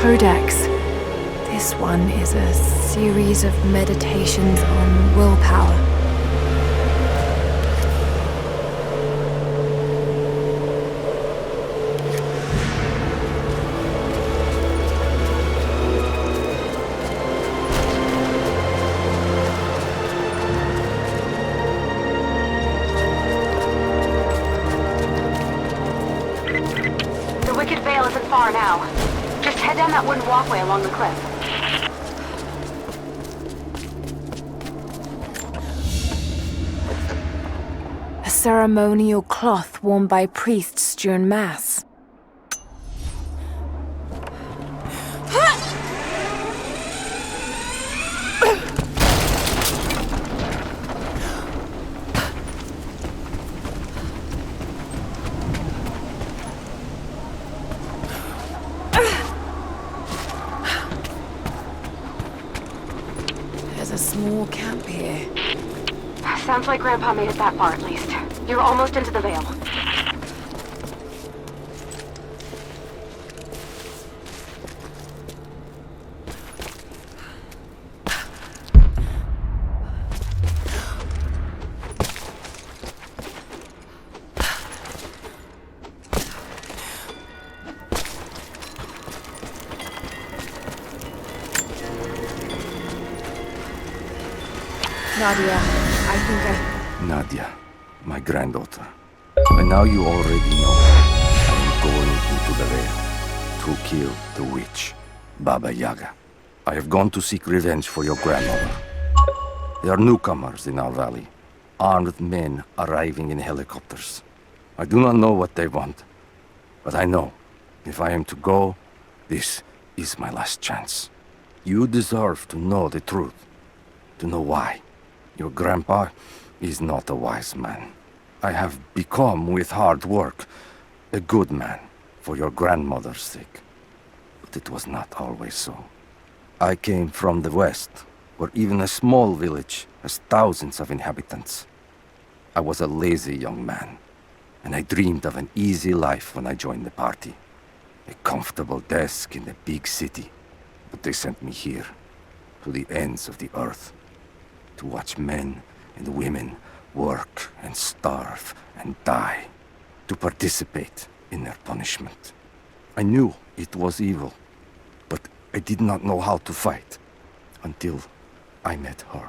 Speaker 7: Codex. This one is a series of meditations on willpower.
Speaker 14: The Wicked Vale isn't far now. Just head down that wooden walkway along the cliff.
Speaker 7: A ceremonial cloth worn by priests during Mass. There's a small camp here.
Speaker 14: Sounds like Grandpa made it that far at least. You're almost into the Vale.
Speaker 7: Nadia, I think
Speaker 15: Nadia, my granddaughter. And now you already know I am going into the Vale to kill the witch, Baba Yaga. I have gone to seek revenge for your grandmother. There are newcomers in our valley, armed men arriving in helicopters. I do not know what they want, but I know if I am to go, this is my last chance. You deserve to know the truth, to know why. Your grandpa is not a wise man. I have become, with hard work, a good man for your grandmother's sake. But it was not always so. I came from the west, where even a small village has thousands of inhabitants. I was a lazy young man, and I dreamed of an easy life when I joined the party. A comfortable desk in a big city. But they sent me here, to the ends of the earth, to watch men and women work and starve and die, to participate in their punishment. I knew it was evil, but I did not know how to fight until I met her.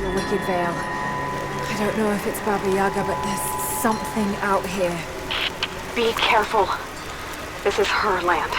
Speaker 7: your Wicked Vale. I don't know if it's Baba Yaga, but there's something out here.
Speaker 14: Be careful. This is her land.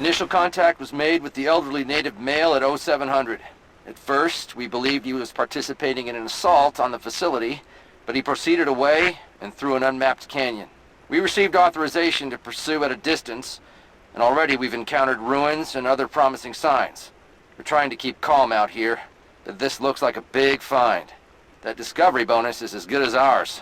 Speaker 11: Initial contact was made with the elderly native male at 0700. At first, we believed he was participating in an assault on the facility, but he proceeded away and through an unmapped canyon. We received authorization to pursue at a distance, and already we've encountered ruins and other promising signs. We're trying to keep calm out here, but this looks like a big find. That discovery bonus is as good as ours.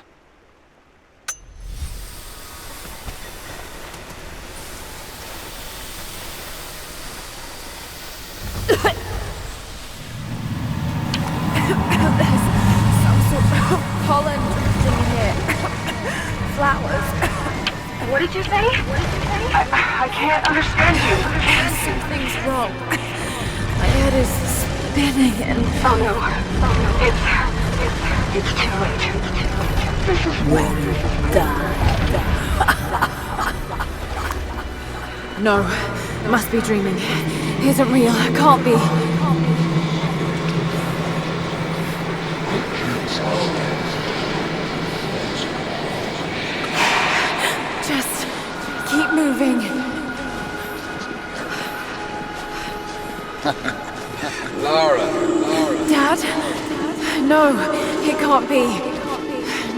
Speaker 7: Pollen in here. Flowers.
Speaker 10: What did you say?
Speaker 7: I can't understand you. Something's wrong. My head is spinning and...
Speaker 10: Oh no. It's too late. This is when you die.
Speaker 7: No, must be dreaming. Isn't real. Can't be. Just keep moving.
Speaker 2: Lara.
Speaker 7: Dad? No, it can't be.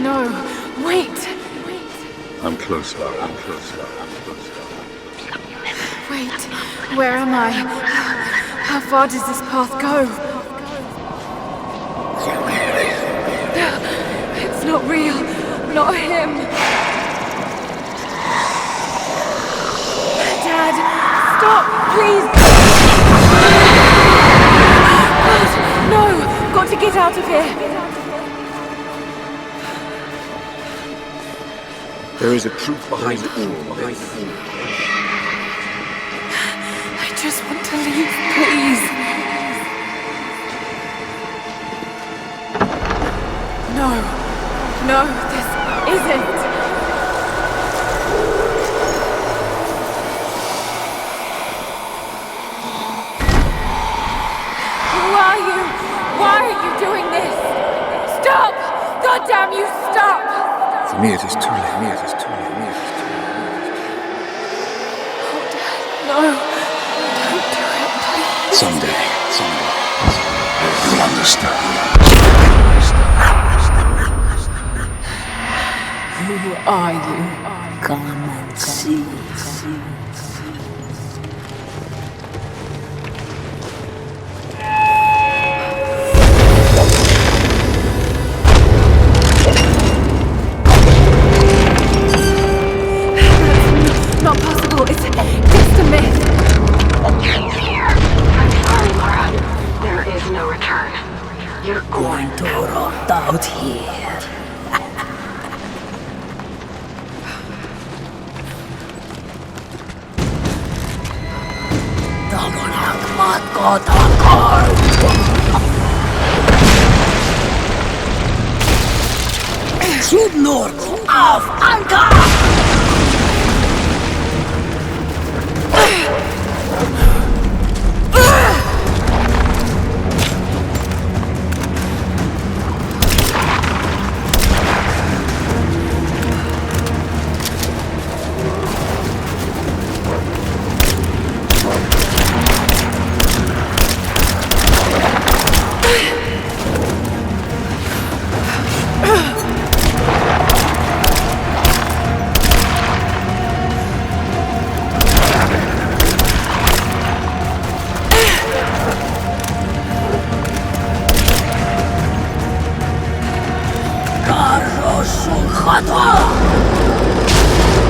Speaker 7: No, wait.
Speaker 4: I'm close, Lara. I'm close.
Speaker 7: Wait, where am I? How far does this path go? It's not real. Not him. Dad, stop, please. No, got to get out of here.
Speaker 4: There is a truth behind it all.
Speaker 7: I just want to leave, please. No, this isn't. Who are you? Why are you doing this? Stop! God damn you, stop!
Speaker 4: For me, it is too late.
Speaker 7: Oh, Dad, no. Don't do it, please.
Speaker 4: Someday. You'll understand.
Speaker 1: Who are you? Come and see.
Speaker 7: Not possible. It's just a myth.
Speaker 10: He's here. I'm sorry, Lara. There is no return. You're
Speaker 1: Going to rot out here. Nord auf Anker!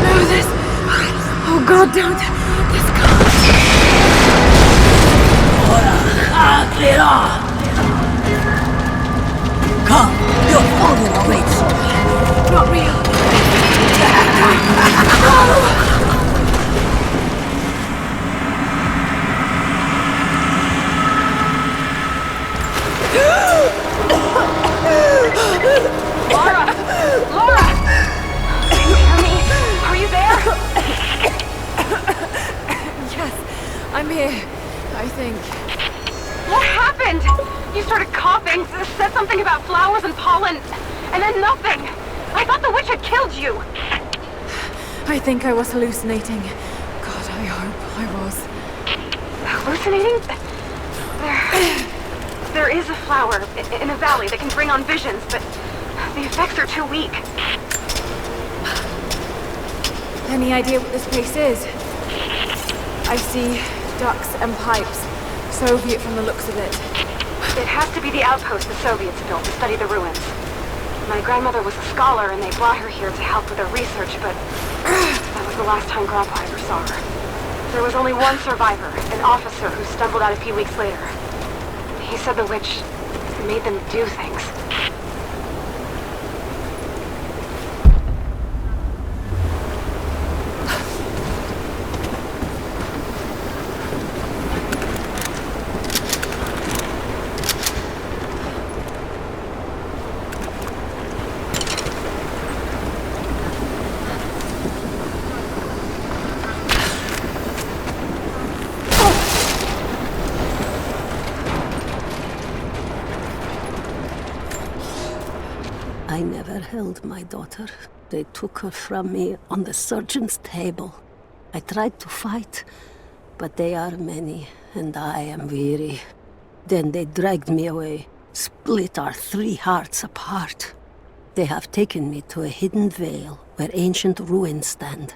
Speaker 7: No, this... Oh, God, don't. This can't.
Speaker 1: Come, your father awaits.
Speaker 7: Not real.
Speaker 10: Lara! Can you hear me? Are you there?
Speaker 7: Yes, I'm here, I think.
Speaker 10: What happened? You started coughing, said something about flowers and pollen, and then nothing. I thought the witch had killed you.
Speaker 7: I think I was hallucinating. God, I hope I was.
Speaker 10: hallucinating? There is a flower in a valley that can bring on visions, but the effects are too weak.
Speaker 7: Any idea what this place is? I see ducts and pipes. Soviet from the looks of it.
Speaker 10: It has to be the outpost the Soviets built to study the ruins. My grandmother was a scholar and they brought her here to help with her research, but that was the last time Grandpa ever saw her. There was only one survivor, an officer who stumbled out a few weeks later. He said the witch made them do things.
Speaker 16: I never held my daughter. They took her from me on the surgeon's table. I tried to fight, but they are many, and I am weary. Then they dragged me away, split our 3 hearts apart. They have taken me to a hidden vale where ancient ruins stand.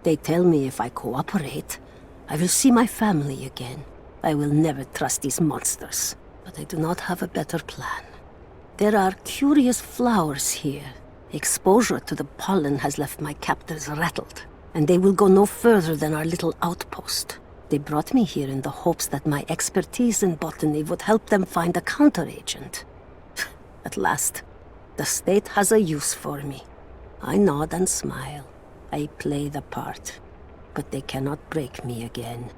Speaker 16: They tell me if I cooperate, I will see my family again. I will never trust these monsters, but I do not have a better plan. There are curious flowers here. Exposure to the pollen has left my captors rattled, and they will go no further than our little outpost. They brought me here in the hopes that my expertise in botany would help them find a counteragent. At last, the state has a use for me. I nod and smile. I play the part. But they cannot break me again.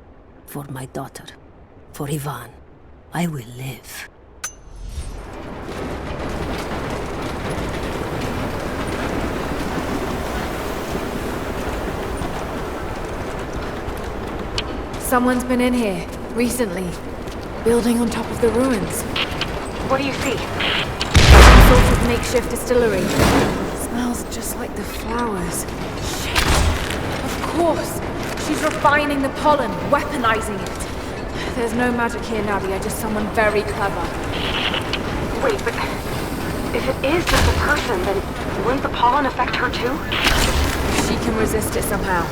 Speaker 16: For my daughter, for Ivan, I will live.
Speaker 7: Someone's been in here, recently. Building on top of the ruins.
Speaker 10: What do you see?
Speaker 7: Some sort of makeshift distillery. Smells just like the flowers. Shit! Of course! She's refining the pollen, weaponizing it. There's no magic here, Nadia, just someone very clever.
Speaker 10: Wait, but if it is just a person, then wouldn't the pollen affect her too?
Speaker 7: If she can resist it somehow,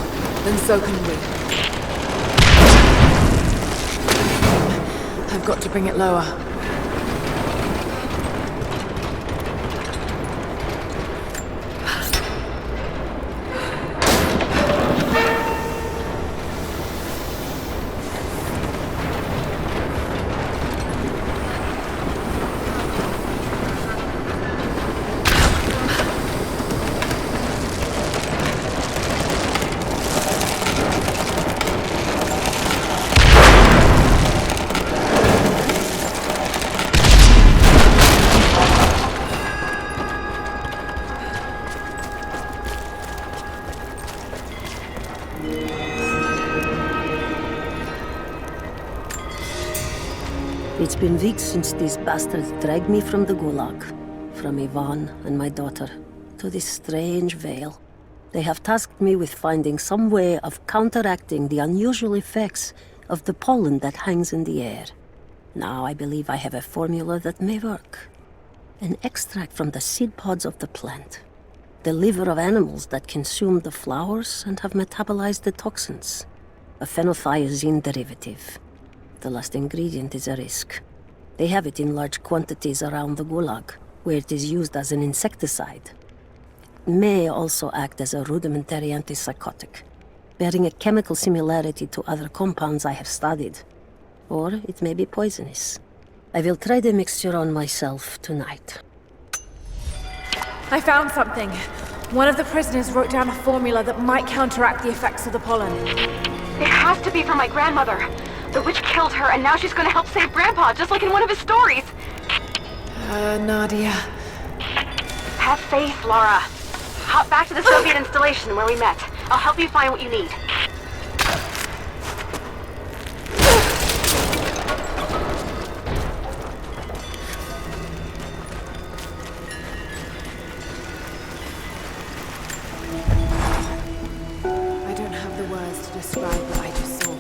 Speaker 7: then so can we. I've got to bring it lower.
Speaker 16: It's been weeks since these bastards dragged me from the Gulag, from Ivan and my daughter, to this strange vale. They have tasked me with finding some way of counteracting the unusual effects of the pollen that hangs in the air. Now I believe I have a formula that may work. An extract from the seed pods of the plant. The liver of animals that consume the flowers and have metabolized the toxins. A phenothiazine derivative. The last ingredient is a risk. They have it in large quantities around the Gulag, where it is used as an insecticide. It may also act as a rudimentary antipsychotic, bearing a chemical similarity to other compounds I have studied. Or it may be poisonous. I will try the mixture on myself tonight.
Speaker 7: I found something. One of the prisoners wrote down a formula that might counteract the effects of the pollen.
Speaker 10: It has to be from my grandmother. The witch killed her, and now she's gonna help save Grandpa, just like in one of his stories.
Speaker 7: Nadia.
Speaker 10: Have faith, Lara. Hop back to the Soviet installation where we met. I'll help you find what you need.
Speaker 7: I don't have the words to describe what I just saw.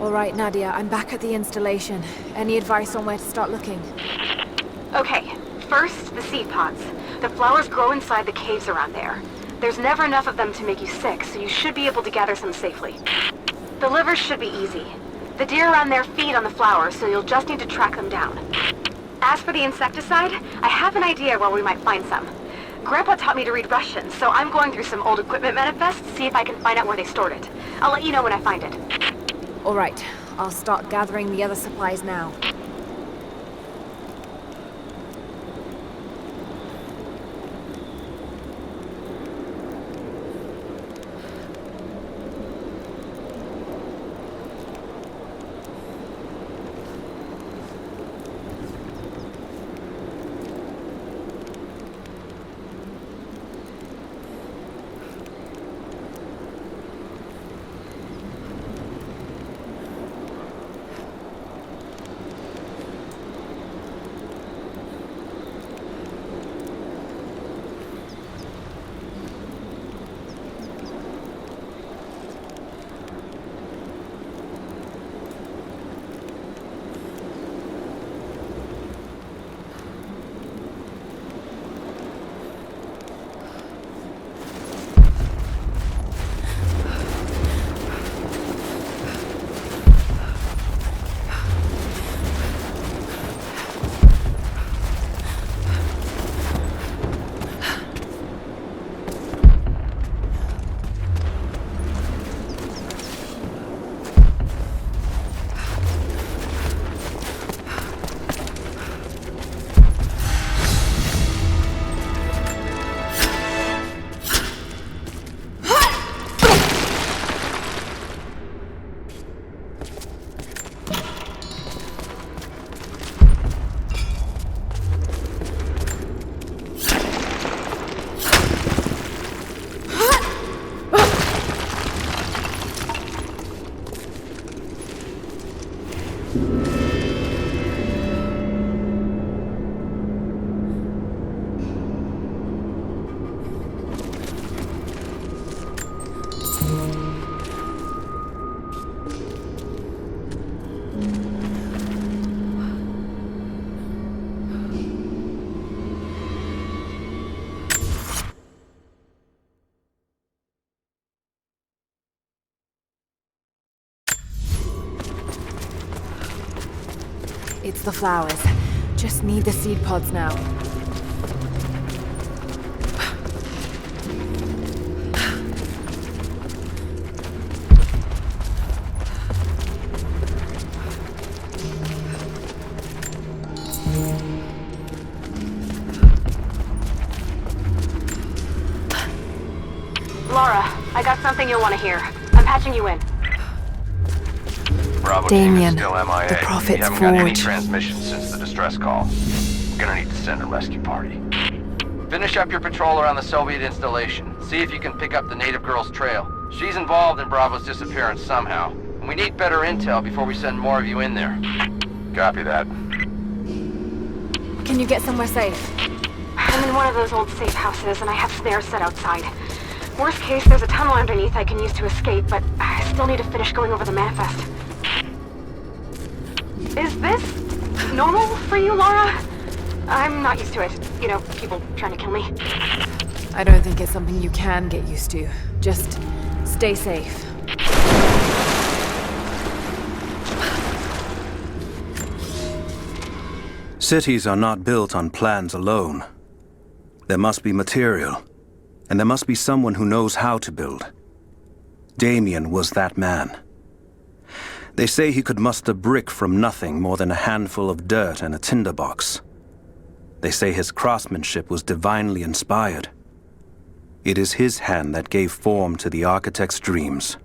Speaker 7: All right, Nadia, I'm back at the installation. Any advice on where to start looking?
Speaker 10: Okay, first, the seed pods. The flowers grow inside the caves around there. There's never enough of them to make you sick, so you should be able to gather some safely. The livers should be easy. The deer around there feed on the flowers, so you'll just need to track them down. As for the insecticide, I have an idea where we might find some. Grandpa taught me to read Russian, so I'm going through some old equipment manifests to see if I can find out where they stored it. I'll let you know when I find it.
Speaker 7: All right, I'll start gathering the other supplies now. It's the flowers. Just need the seed pods now.
Speaker 10: Lara, I got something you'll want to hear. I'm patching you in.
Speaker 11: Bravo
Speaker 7: Damien,
Speaker 11: team is still MIA.
Speaker 7: the Prophet's
Speaker 11: We haven't got any
Speaker 7: forge.
Speaker 11: transmissions since the distress call. We're gonna need to send a rescue party. Finish up your patrol around the Soviet installation. See if you can pick up the native girl's trail. She's involved in Bravo's disappearance somehow. And we need better intel before we send more of you in there.
Speaker 8: Copy that.
Speaker 7: Can you get somewhere safe?
Speaker 10: I'm in one of those old safe houses, and I have snares set outside. Worst case, there's a tunnel underneath I can use to escape, but I still need to finish going over the manifest. Is this normal for you, Lara? I'm not used to it. You know, people trying to kill me.
Speaker 7: I don't think it's something you can get used to. Just stay safe.
Speaker 3: Cities are not built on plans alone. There must be material, and there must be someone who knows how to build. Damien was that man. They say he could muster brick from nothing more than a handful of dirt and a tinderbox. They say his craftsmanship was divinely inspired. It is his hand that gave form to the architect's dreams.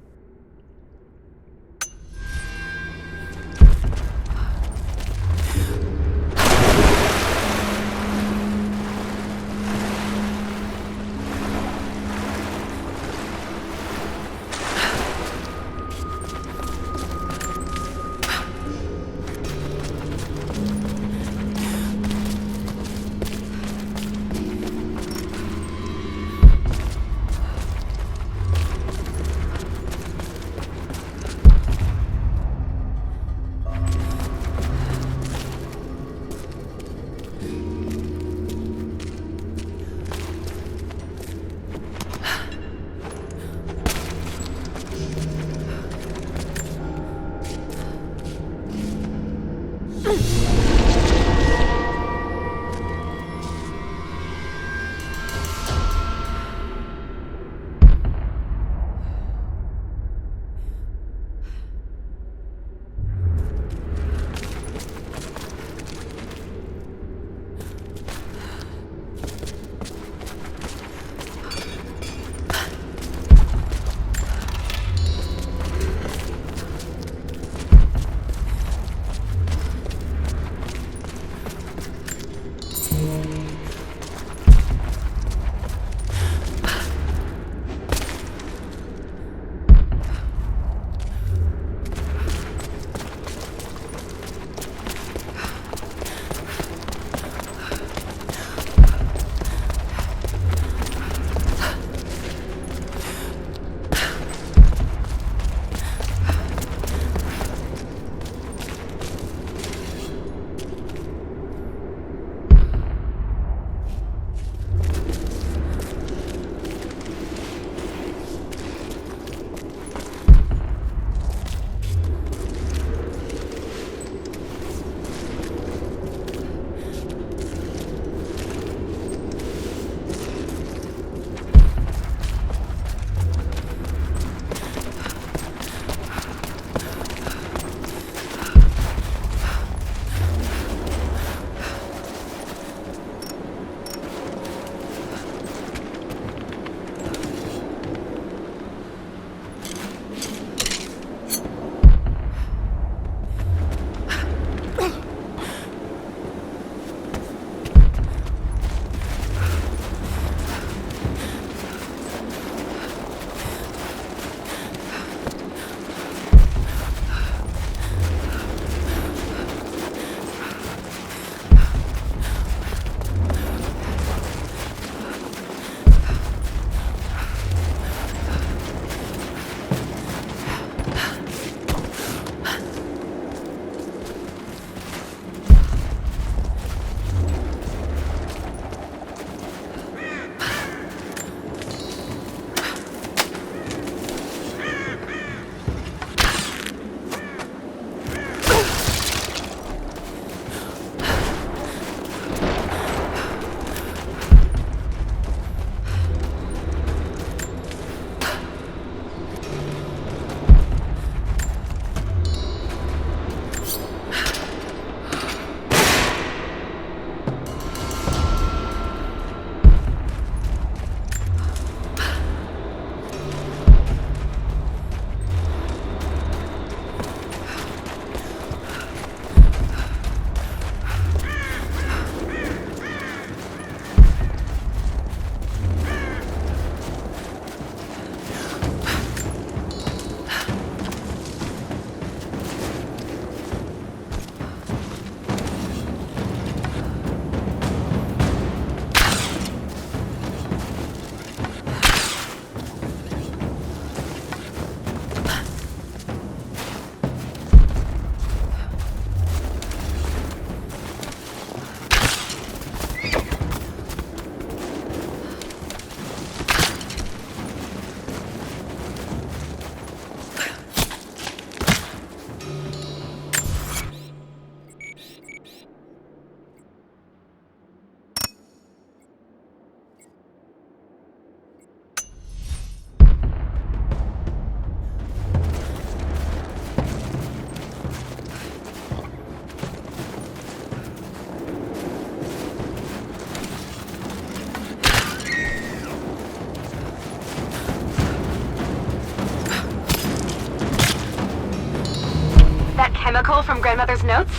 Speaker 10: chemical from Grandmother's notes?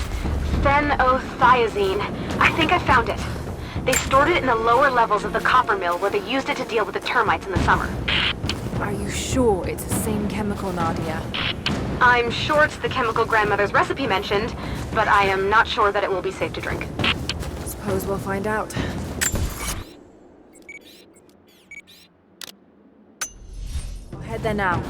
Speaker 10: Phenothiazine. I think I found it. They stored it in the lower levels of the copper mill where they used it to deal with the termites in the summer.
Speaker 7: Are you sure it's the same chemical, Nadia?
Speaker 10: I'm sure it's the chemical Grandmother's recipe mentioned, but I am not sure that it will be safe to drink.
Speaker 7: Suppose we'll find out. Head there now.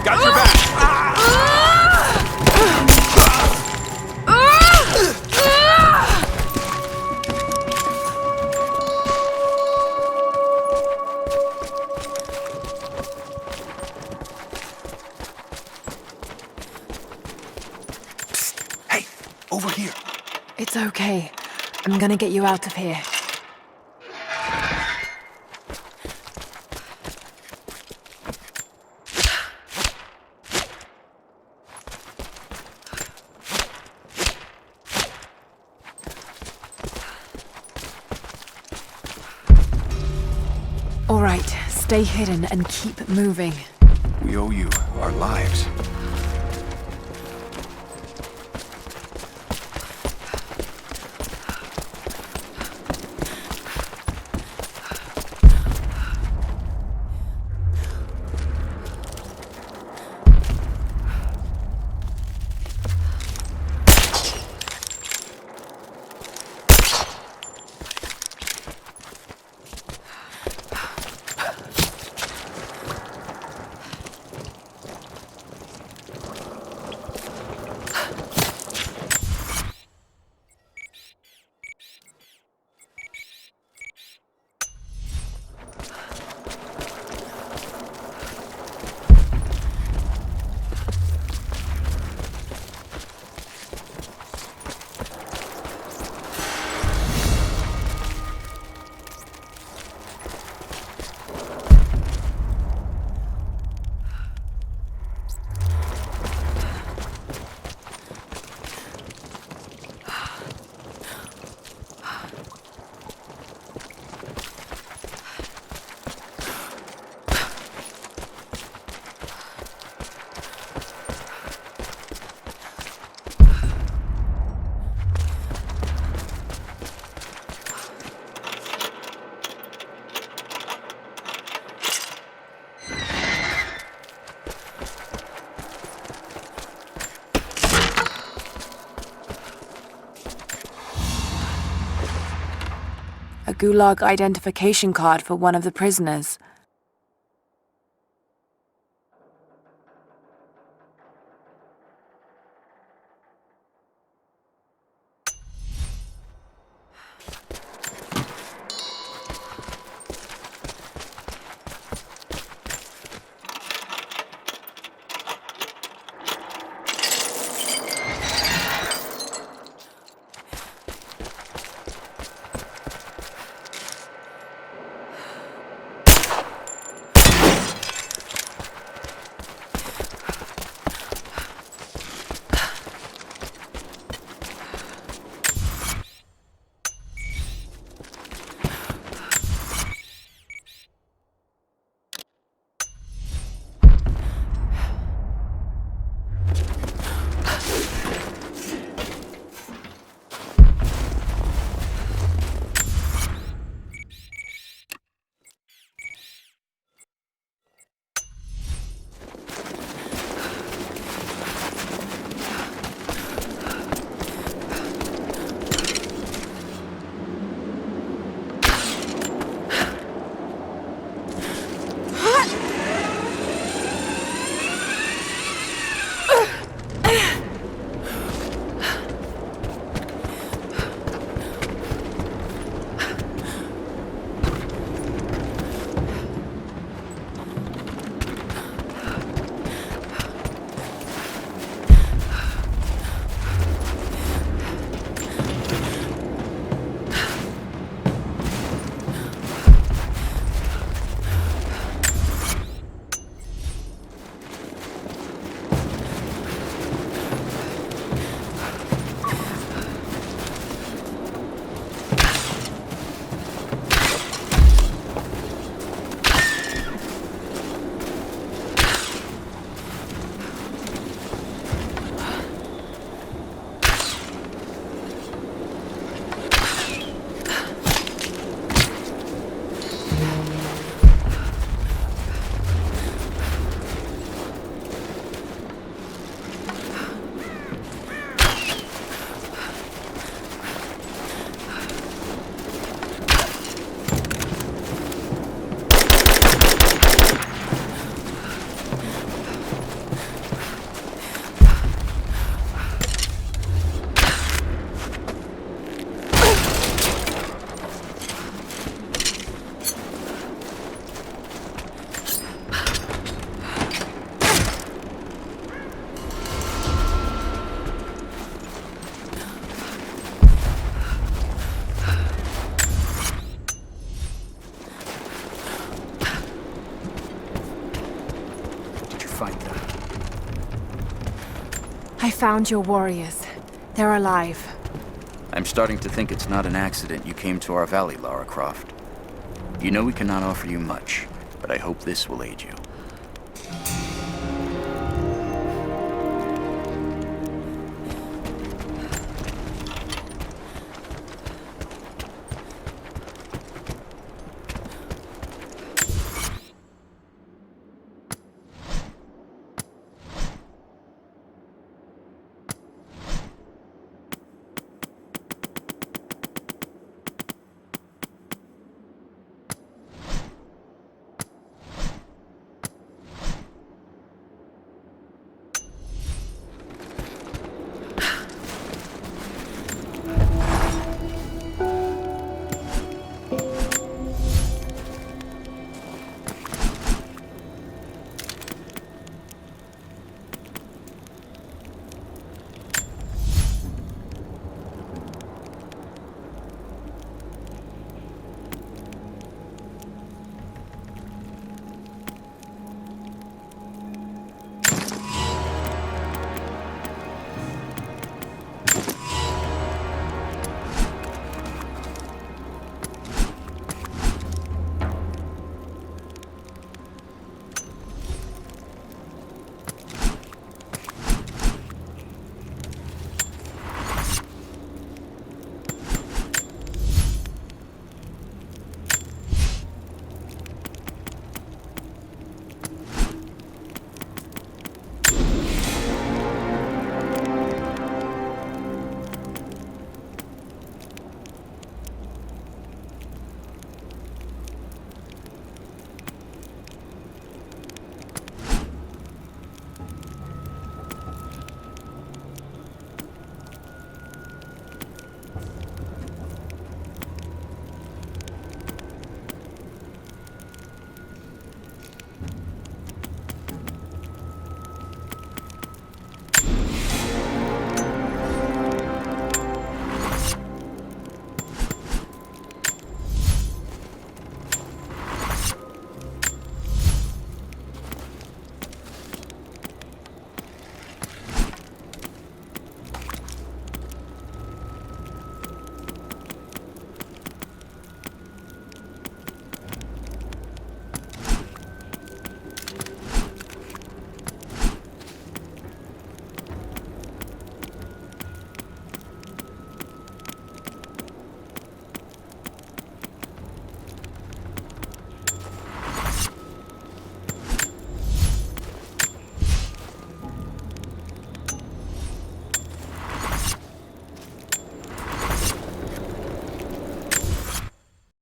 Speaker 4: Got your back!
Speaker 13: Hey, over here.
Speaker 7: It's okay. I'm gonna get you out of here. All right, stay hidden and keep moving.
Speaker 4: We owe you our lives.
Speaker 7: A Gulag identification card for one of the prisoners. I found your warriors. They're alive.
Speaker 13: I'm starting to think it's not an accident you came to our valley, Lara Croft. You know we cannot offer you much, but I hope this will aid you.